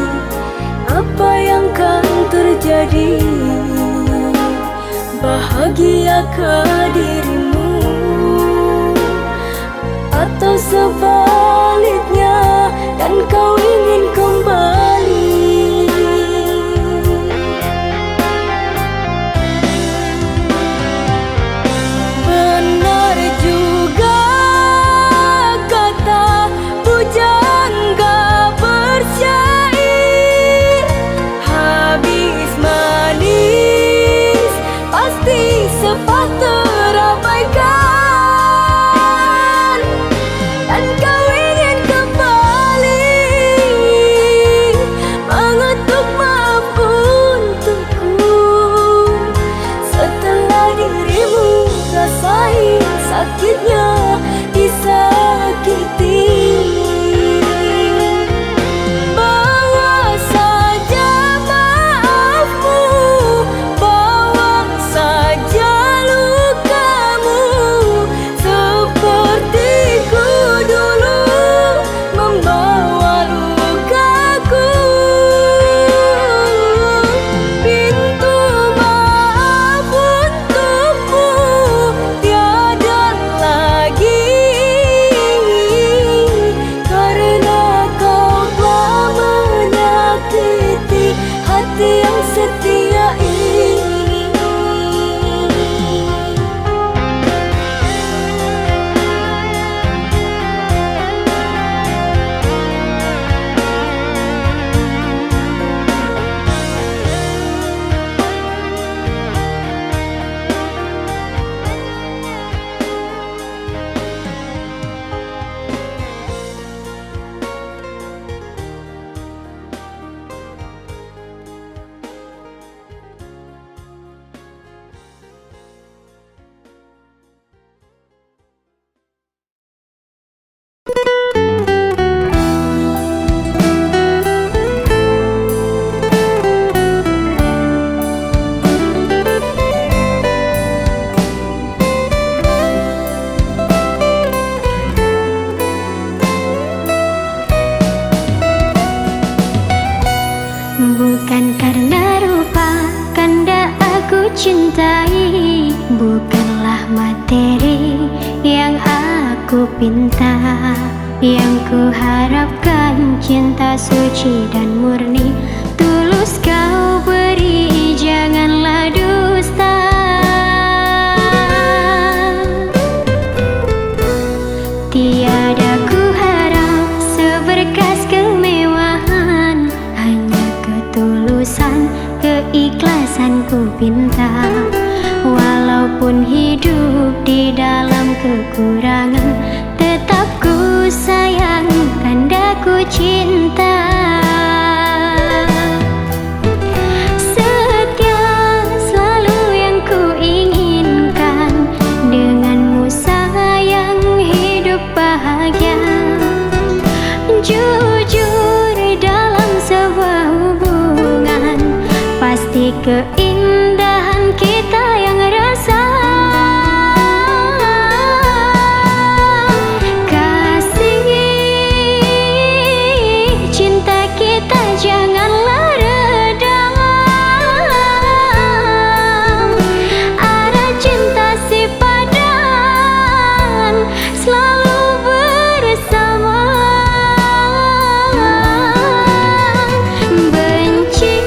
S2: apa yang akan terjadi. Bahagiakah dirimu atau sebaliknya dan kau ingin kembali? Benar juga kata pujangga bersyair, habis manis pasti sempat terabaikan, dan kau ingin kembali
S3: Bukan karena rupa kanda aku cintai, bukanlah materi yang aku pinta. Yang ku harapkan cinta suci dan murni, tulus kau beri, janganlah dusta. Tiada ku harap seberkas kemewahan, hanya ketulusan, keikhlasan ku pinta. Walaupun hidup di dalam kekurangan, tetap ku sayang, kanda ku cinta. Setia selalu yang ku inginkan, denganmu sayang hidup bahagia. Jujur dalam sebuah hubungan, pasti keindahan kita yang rasa. Kasih cinta kita janganlah redam, arah cinta si padan selalu bersama. Benci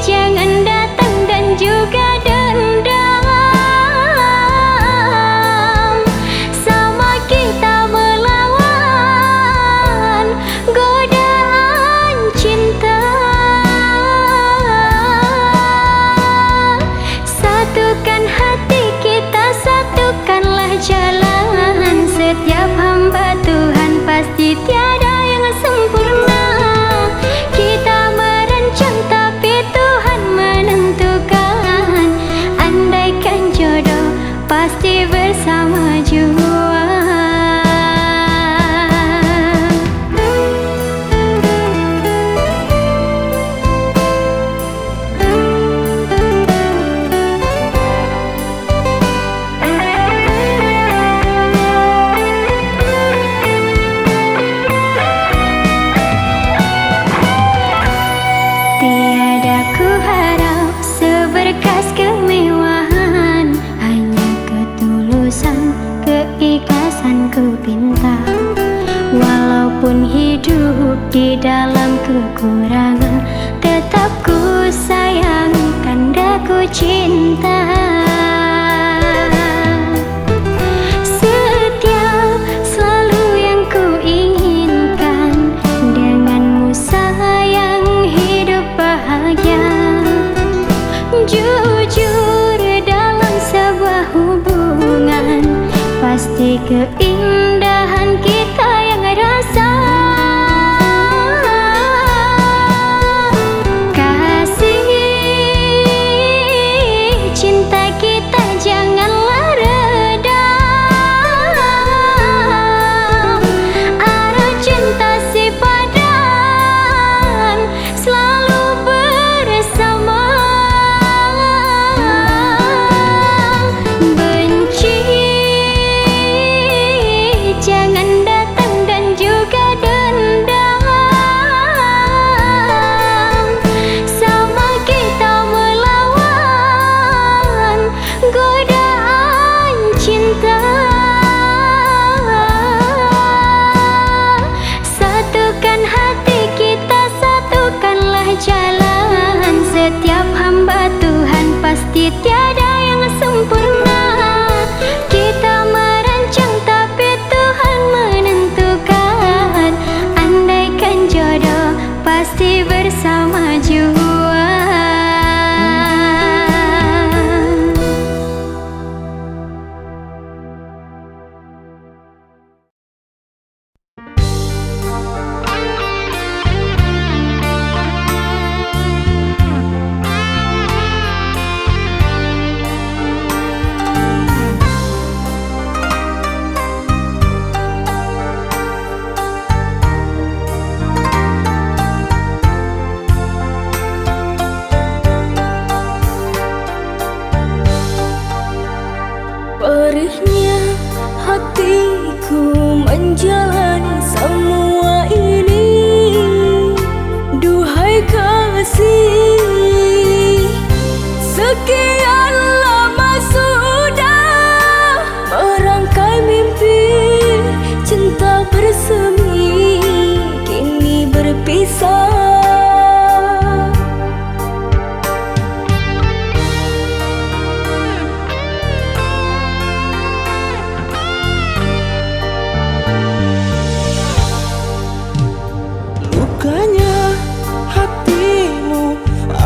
S3: jangan datang dan juga dendam, sama kita melawan godaan cinta. Satukan hati kita, satukanlah jalan. Setiap hamba Tuhan pasti tiada yang sempurna. Kita merancang tapi Tuhan menentukan, andaikan jodoh pasti bersama jua. Tiada ku harap seberkas kemewahan, hanya ketulusan, keikhlasan ku pinta. Walaupun hidup di dalam kekurangan, tetap ku sayang, kanda ku cinta. Setia selalu yang ku inginkan, denganmu sayang hidup bahagia. Jujur dalam sebuah hubungan, pasti keindahan kita yang rasa. Kasih cinta kita janganlah redam, arah cinta si padan selalu bersama. Benci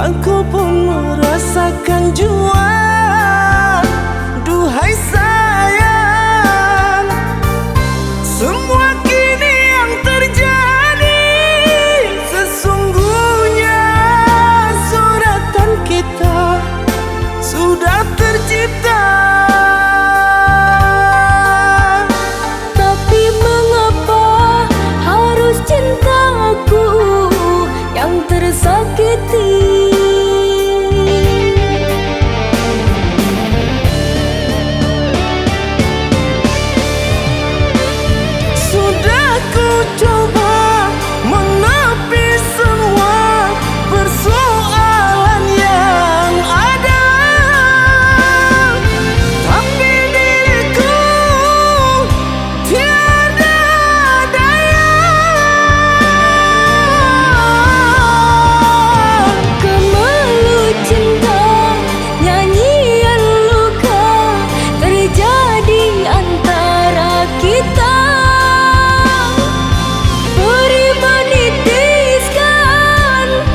S1: aku pun merasakan jua. Duhai sayang, semua kini yang terjadi sesungguhnya suratan kita sudah tercipta.
S2: Tapi mengapa harus cintaku yang tersakiti?
S1: Sudah ku coba menepi semua persoalan yang ada, tapi diriku tiada daya.
S2: Kemalu cinta, nyanyian luka terjadi antara kita. Beri menitiskan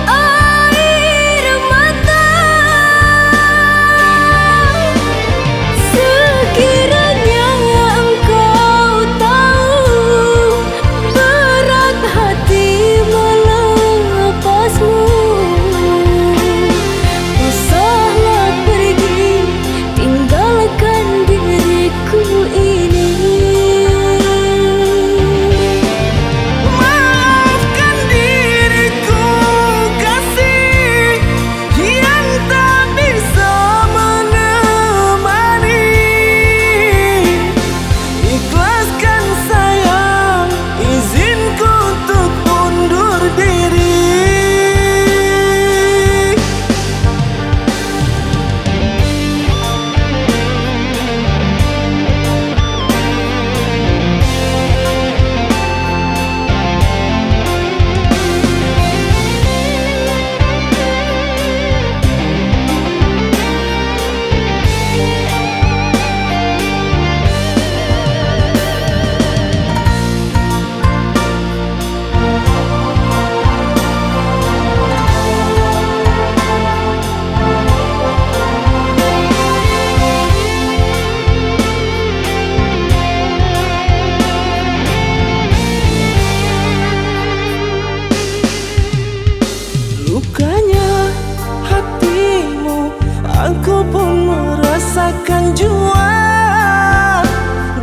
S2: air mata. Sekiranya engkau tahu berat hati melepasmu, usahlah pergi tinggalkan diriku ini.
S1: Maafkan diriku kasih yang tak bisa menemani. Ikhlaskan sayang, izinku untuk undur diri. Lukanya hatimu aku pun merasakan jua.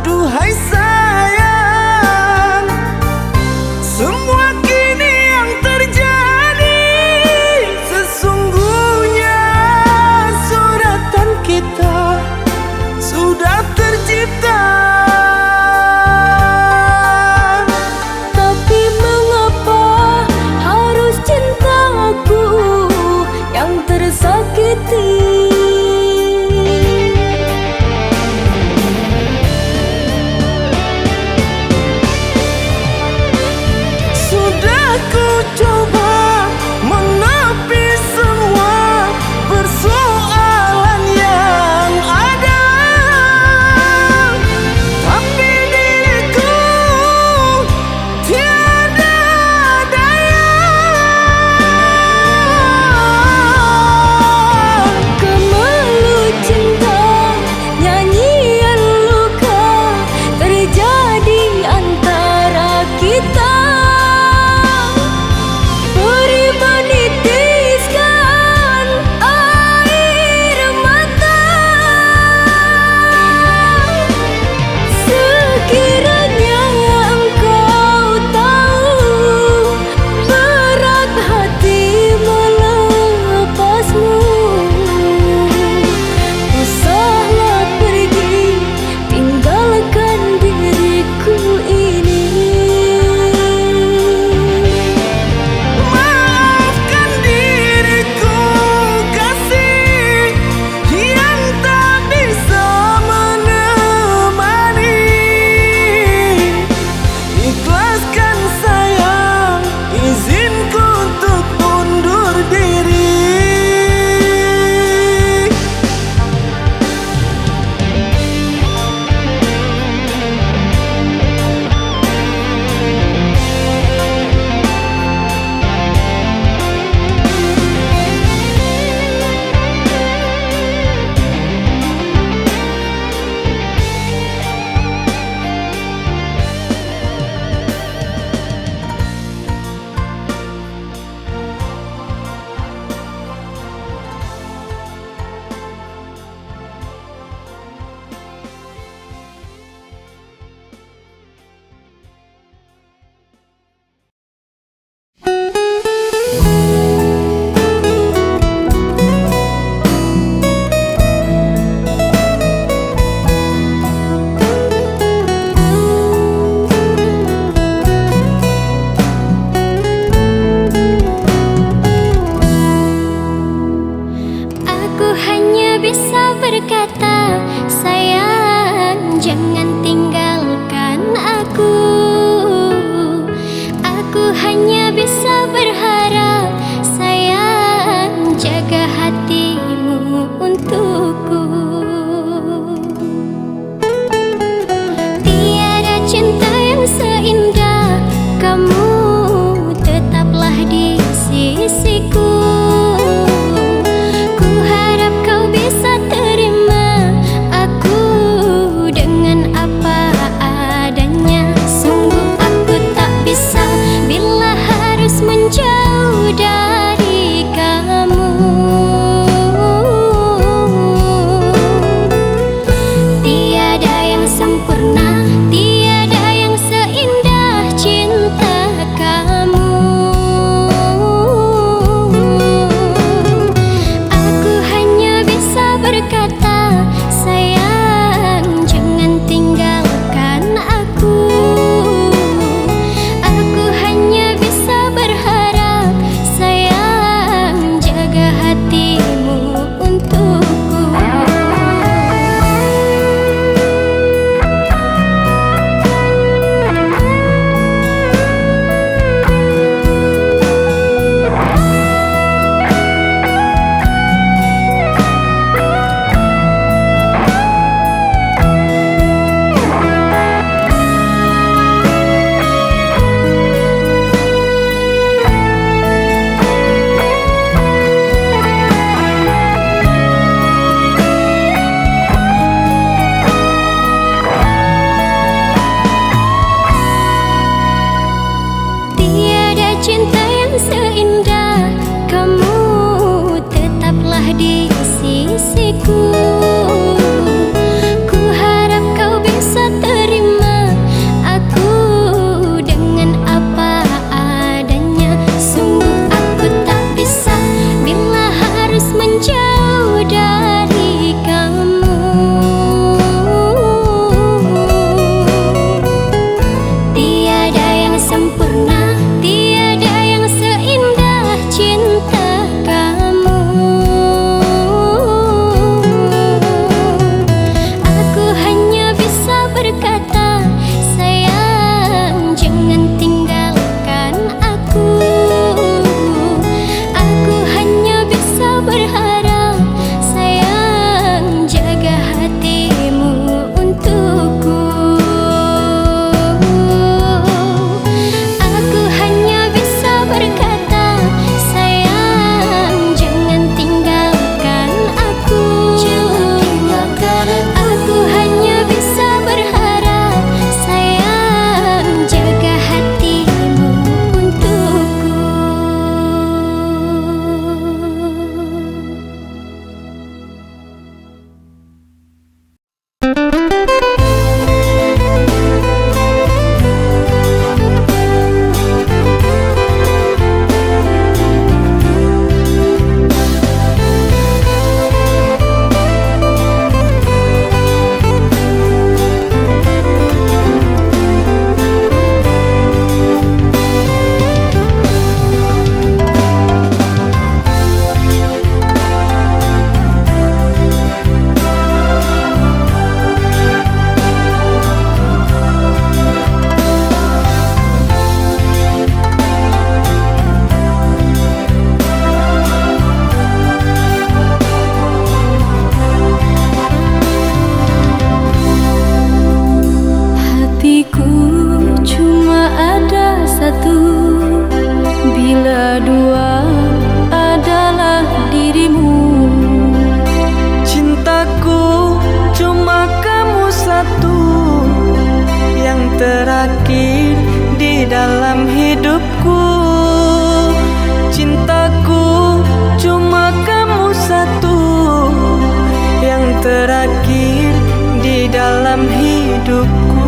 S1: Duhai sayang, semua kini yang terjadi sesungguhnya suratan kita sudah tercipta.
S2: Tapi mengapa harus cintaku yang tersakiti?
S3: menjauh dari kamu. Tiada yang sempurna, tiada yang seindah cinta kamu. Aku hanya bisa berkata, sayang jangan tinggalkan aku. Aku hanya bisa berharap, sayang jaga hatimu untukku. Tiada cinta yang seindah kamu, tetaplah di sisiku. Ku harap kau bisa terima aku dengan apa adanya. Sungguh aku tak bisa bila harus menjauh dari kamu. Tiada yang sempurna, tiada yang seindah cinta kamu. Aku hanya bisa berkata, sayang jangan tinggalkan aku. Aku hanya bisa berharap, sayang jaga hatimu untukku. Aku hanya bisa berkata, sayang jangan tinggalkan aku. Aku hanya bisa berharap, sayang jaga hatimu untukku. Hatiku cuma ada satu, bila dua adalah dirimu.
S1: Cintaku cuma kamu satu, yang terakhir di dalam hidupku. Cintaku cuma kamu satu, yang terakhir di dalam hidupku.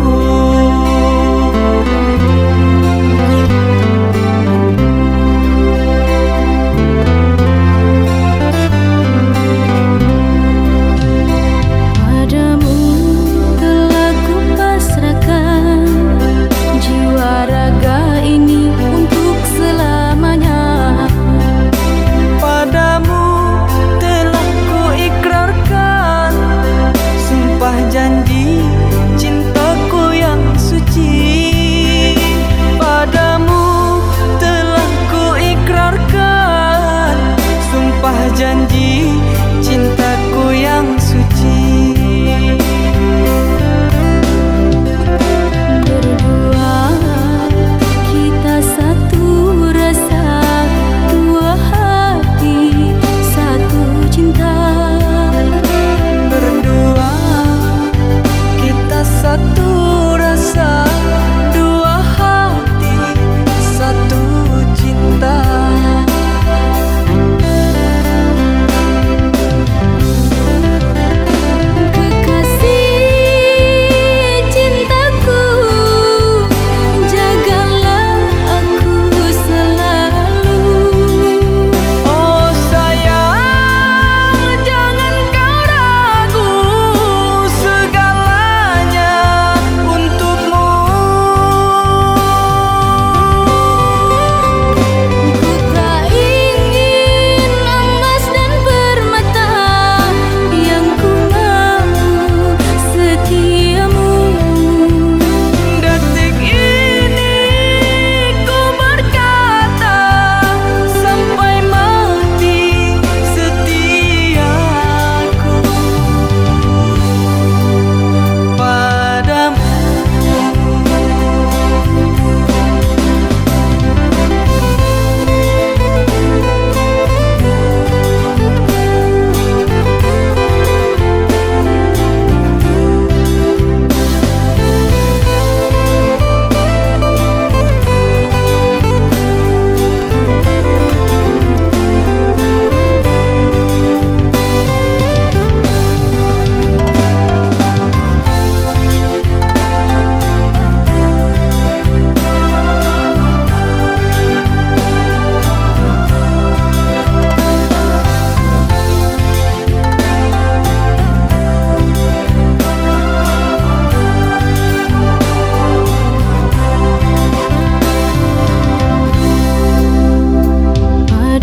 S3: Padamu telah kupasrahkan jiwa raga ini untuk selamanya.
S1: Padamu telah ku ikrarkan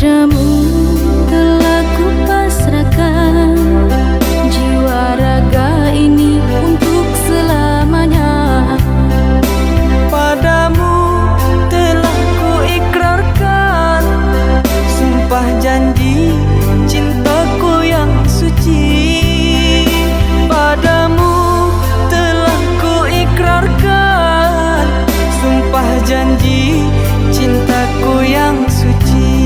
S3: Padamu telah kupasrahkan jiwa raga ini untuk selamanya.
S1: Padamu telah ku ikrarkan sumpah janji cintaku yang suci. Padamu telah ku ikrarkan sumpah janji cintaku yang suci.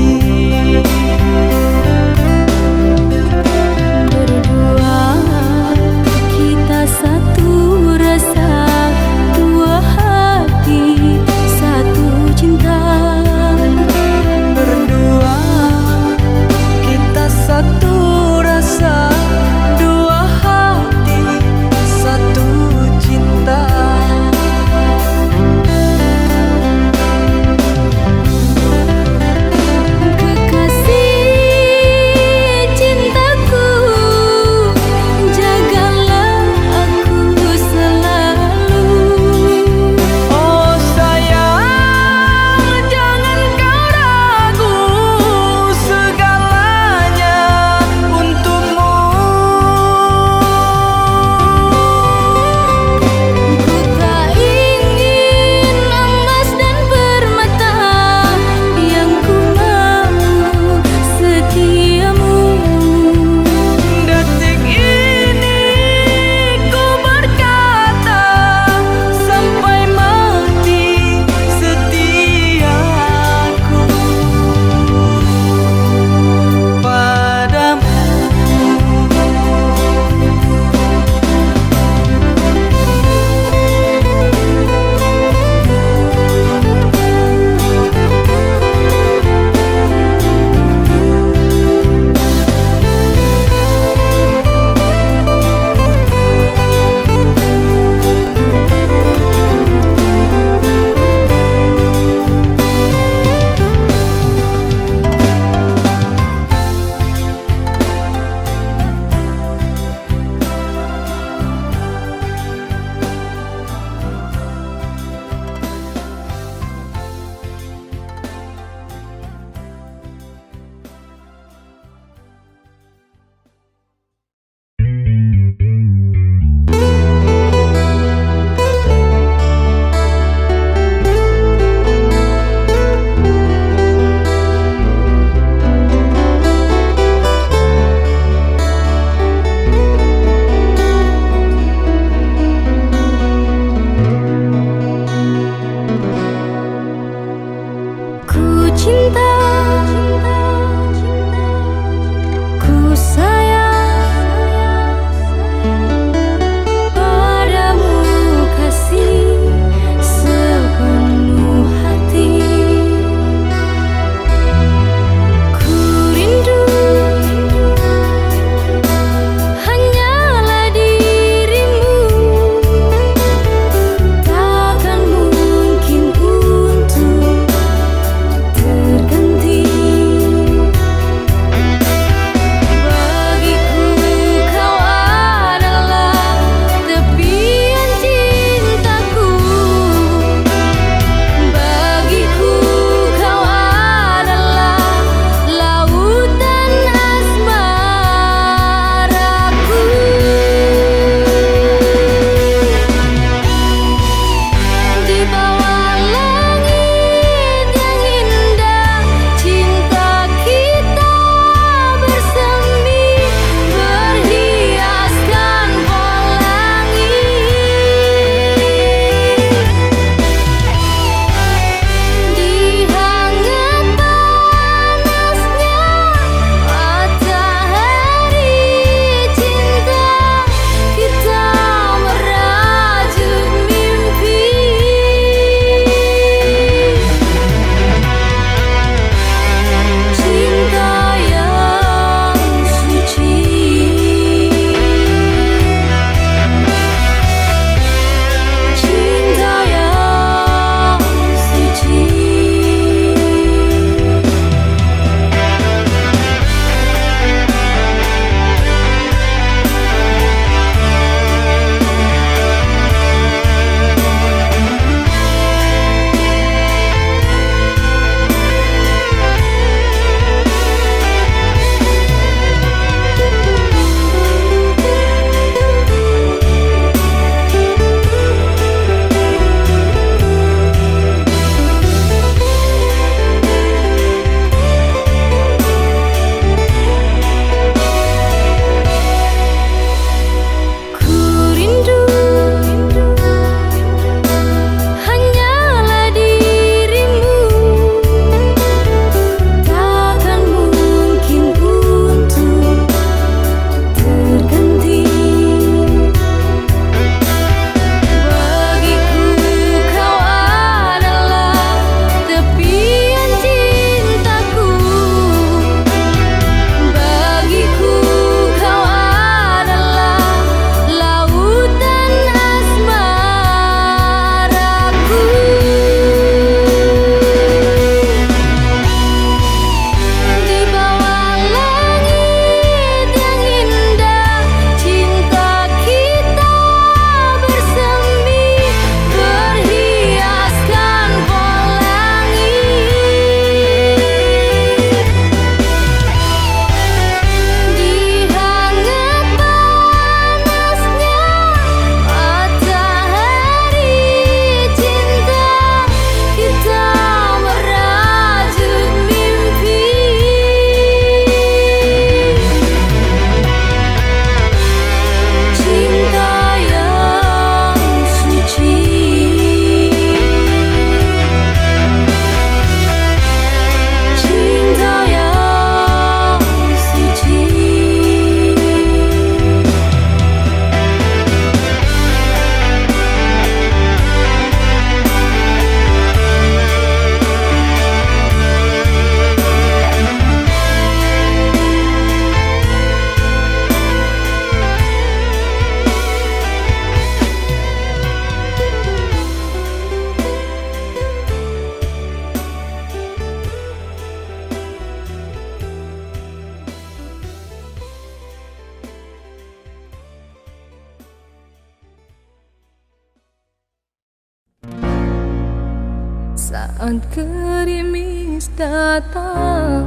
S3: saat gerimis datang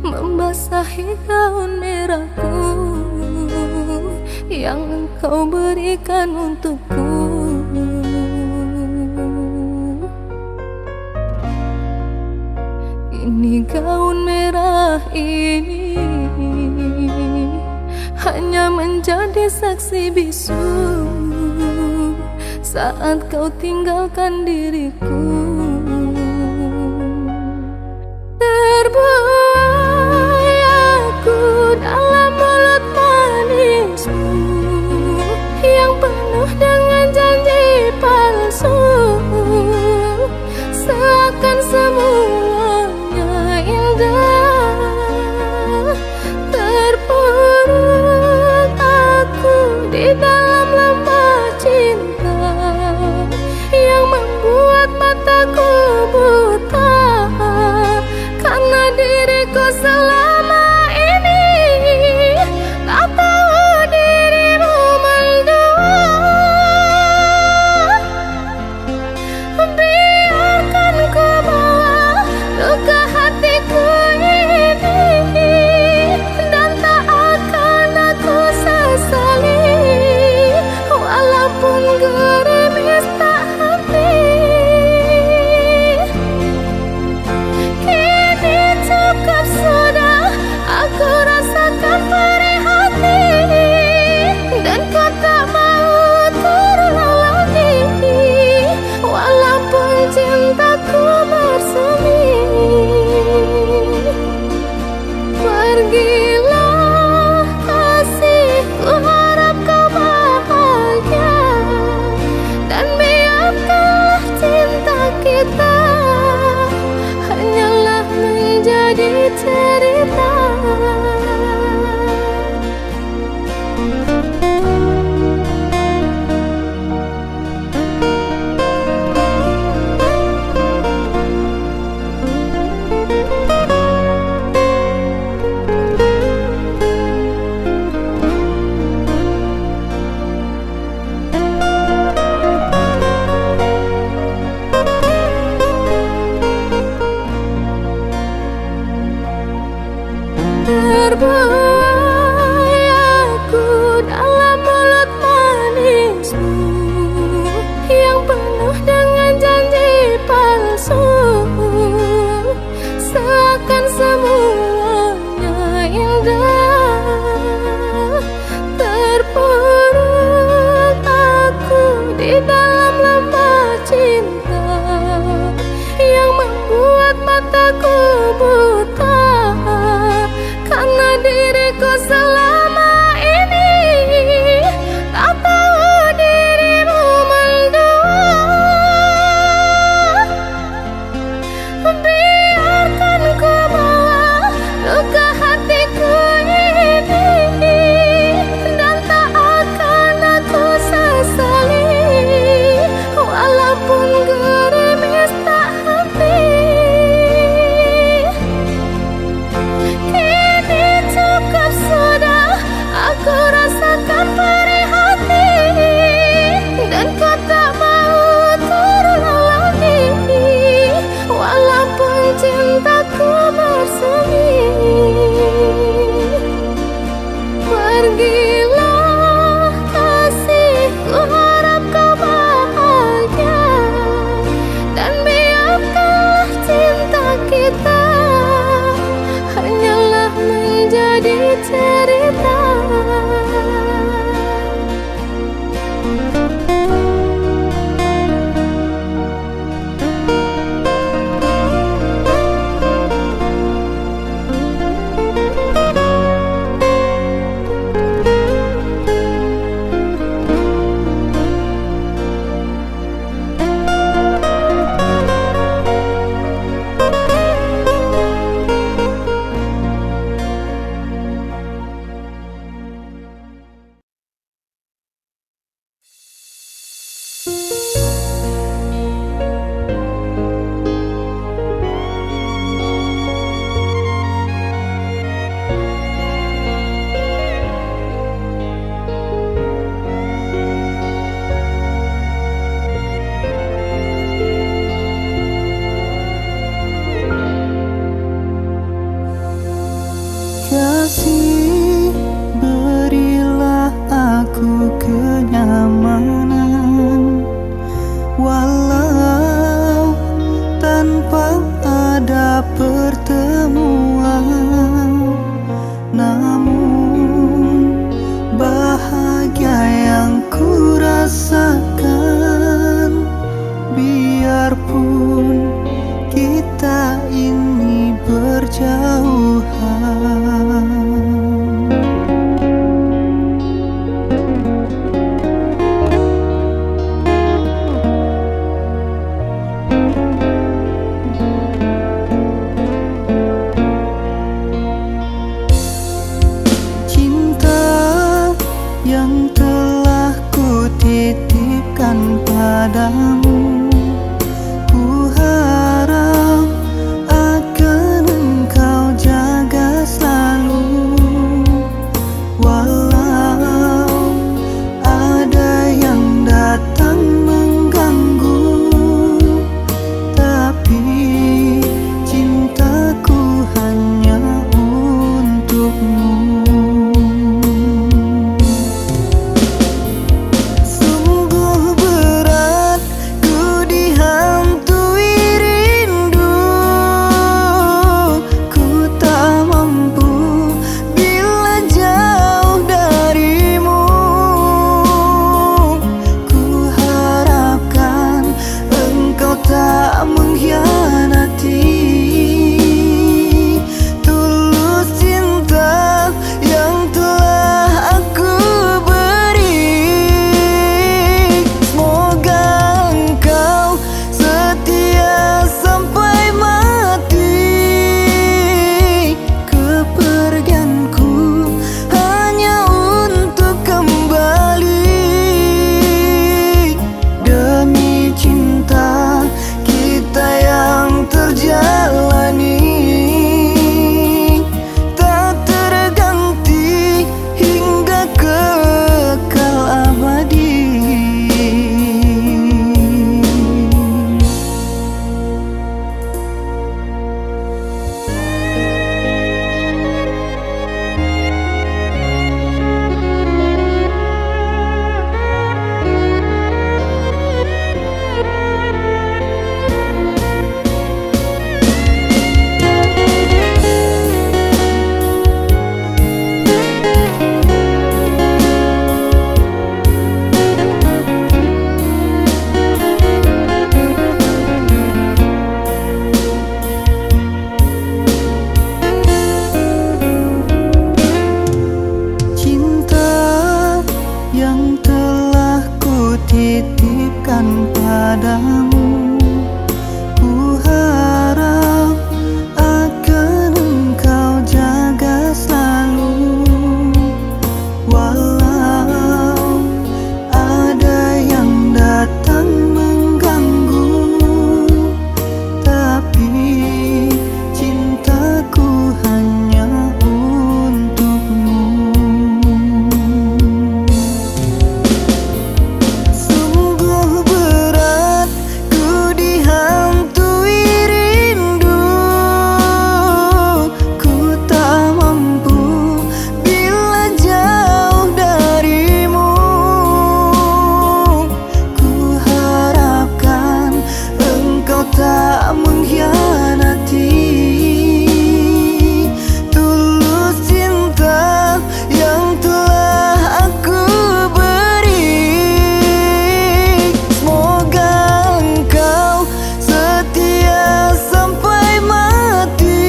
S3: membasahi gaun merahku yang engkau berikan untukku. Kini gaun merah ini hanya menjadi saksi bisu saat kau tinggalkan diriku. Terbuai aku dalam mulut manismu yang penuh dengan janji palsu, seakan semuanya indah. Terpuruk aku di dalam lembah cinta yang membuat mataku buta, karena diriku selama ini tak tahu dirimu mendua. Biarkan ku bawa luka hatiku ini, dan tak akan aku sesali walaupun gerimis tak henti. Kini cukup sudah aku rasakan perih hati, dan ku tak mau terulang lagi walaupun cintaku bersemi. Pergilah kasih, ku harap kau bahagia, dan biarkanlah cinta kita hanyalah menjadi cerita. Terbuai aku dalam mulut manismu yang penuh dengan janji palsu, seakan semuanya indah. Terpuruk aku di dalam lembah cinta yang membuat mataku buta, karena diriku selama ini tak tahu dirimu mendua. Biarkan ku bawa luka hatiku ini, dan tak akan aku sesali walaupun gerimis tak henti.
S1: yang telah ku titipkan padamu, ku harap akan engkau jaga selalu. Walau ada yang datang mengganggu, tapi cintaku hanya untukmu. Yang telah ku titipkan padamu, ku harap akan engkau jaga selalu. Walau ada yang datang mengganggu, tapi cintaku hanya untukmu. Tak mengkhianati tulus cinta yang telah aku beri. Semoga engkau setia sampai mati.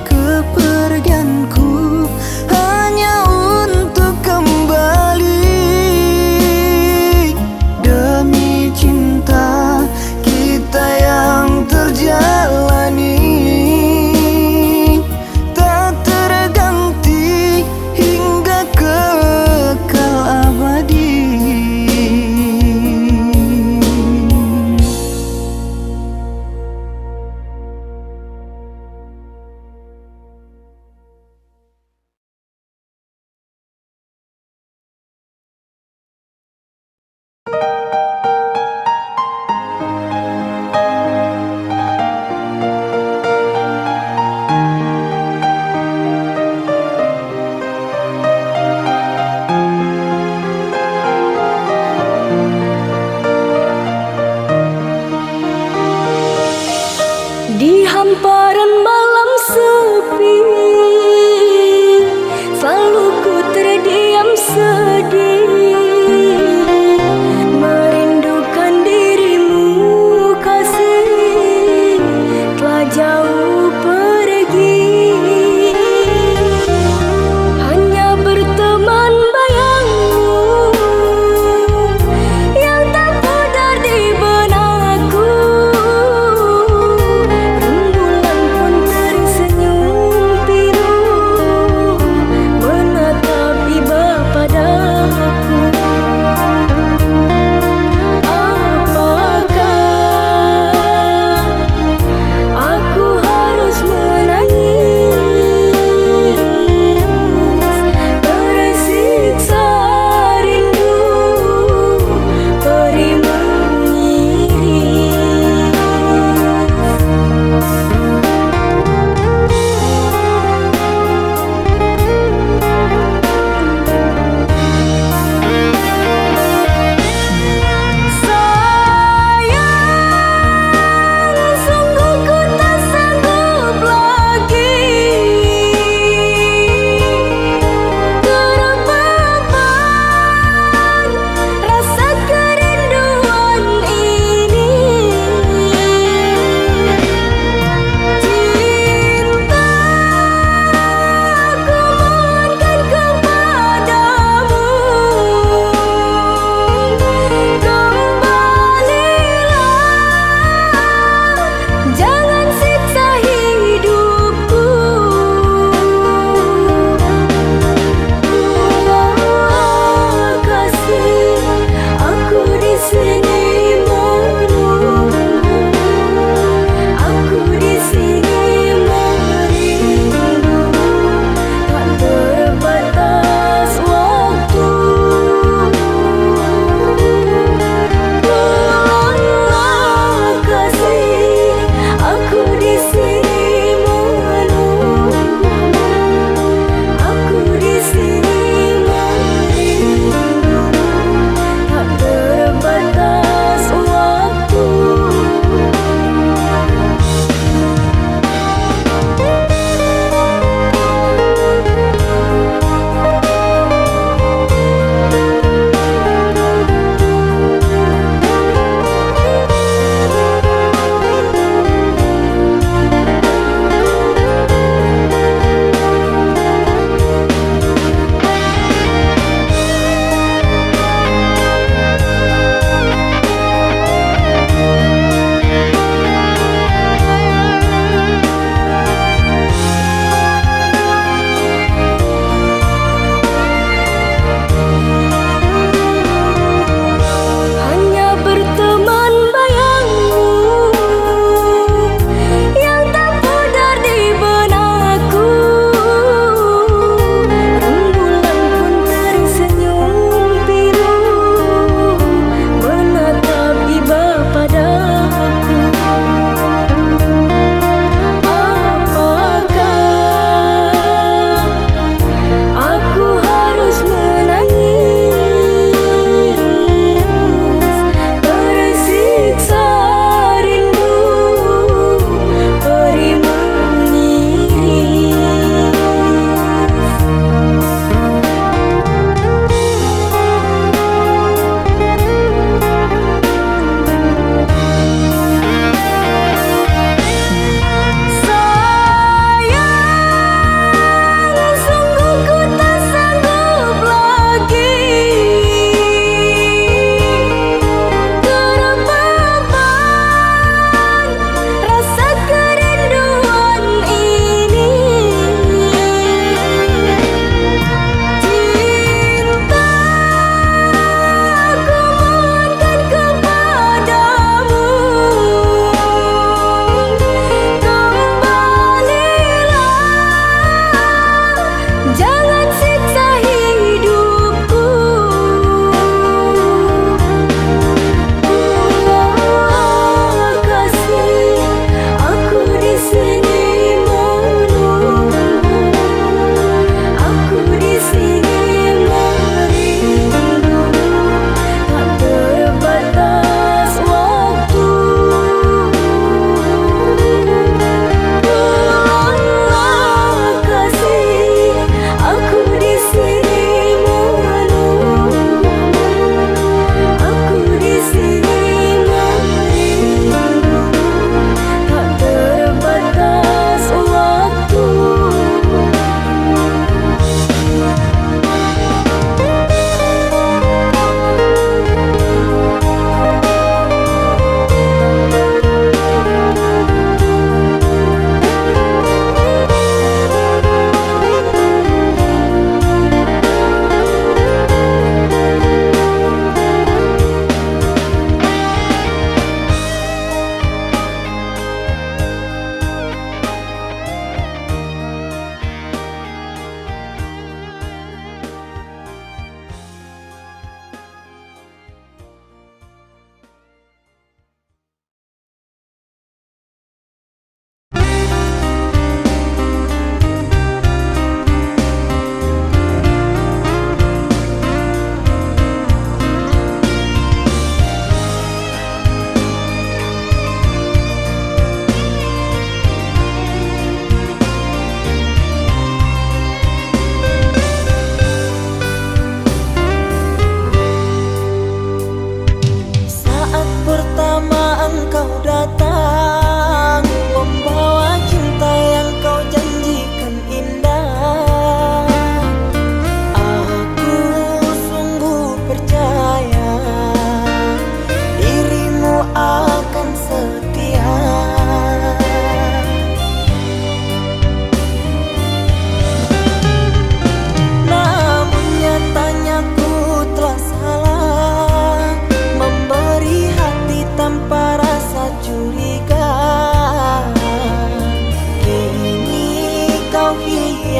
S1: Kepergianku hanya untuk kembali demi cinta yang terjalani, tak terganti hingga kekal abadi.
S2: Di hamparan malam sepi, selalu ku terdiam sedih, merindukan dirimu kasih, telah jauh pergi.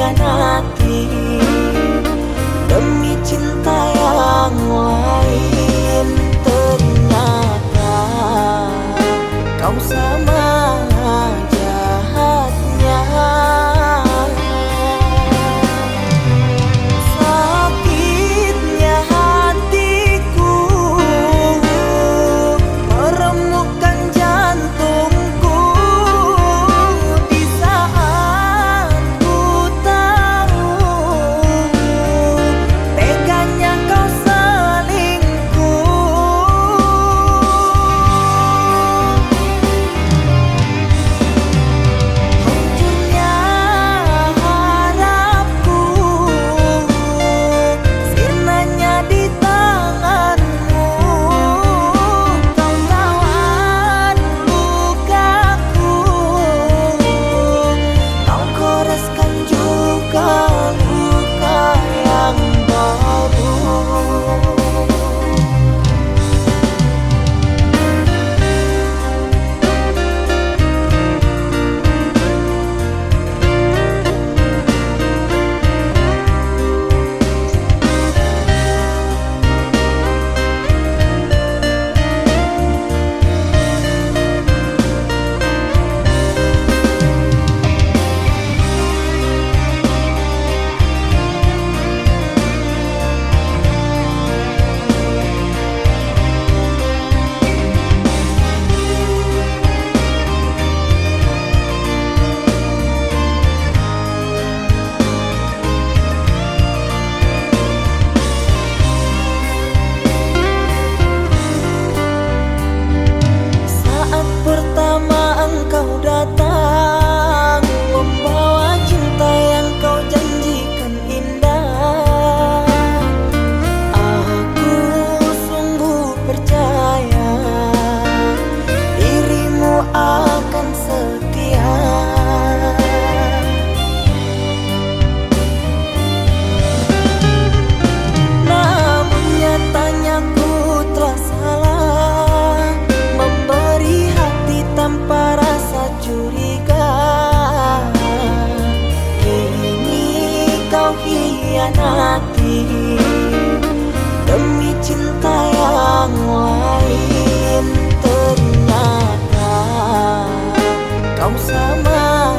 S1: hianati demi cinta yang lain. Ternyata kau sama jahatnya. Sakitnya hatiku meremukkan jantungku di saat ku tahu teganya kau selingkuh. Hancurnya harapku, sirnanya di tanganmu. Kau tawan lukaku, kau goreskan juga luka yang baru. Saat pertama engkau datang membawa cinta yang kau janjikan indah, aku sungguh percaya dirimu akan setia. Namun nyatanya ku telah salah memberi hati tanpa rasa curiga. Kini kau hianati demi cinta yang lain. Ternyata kau sama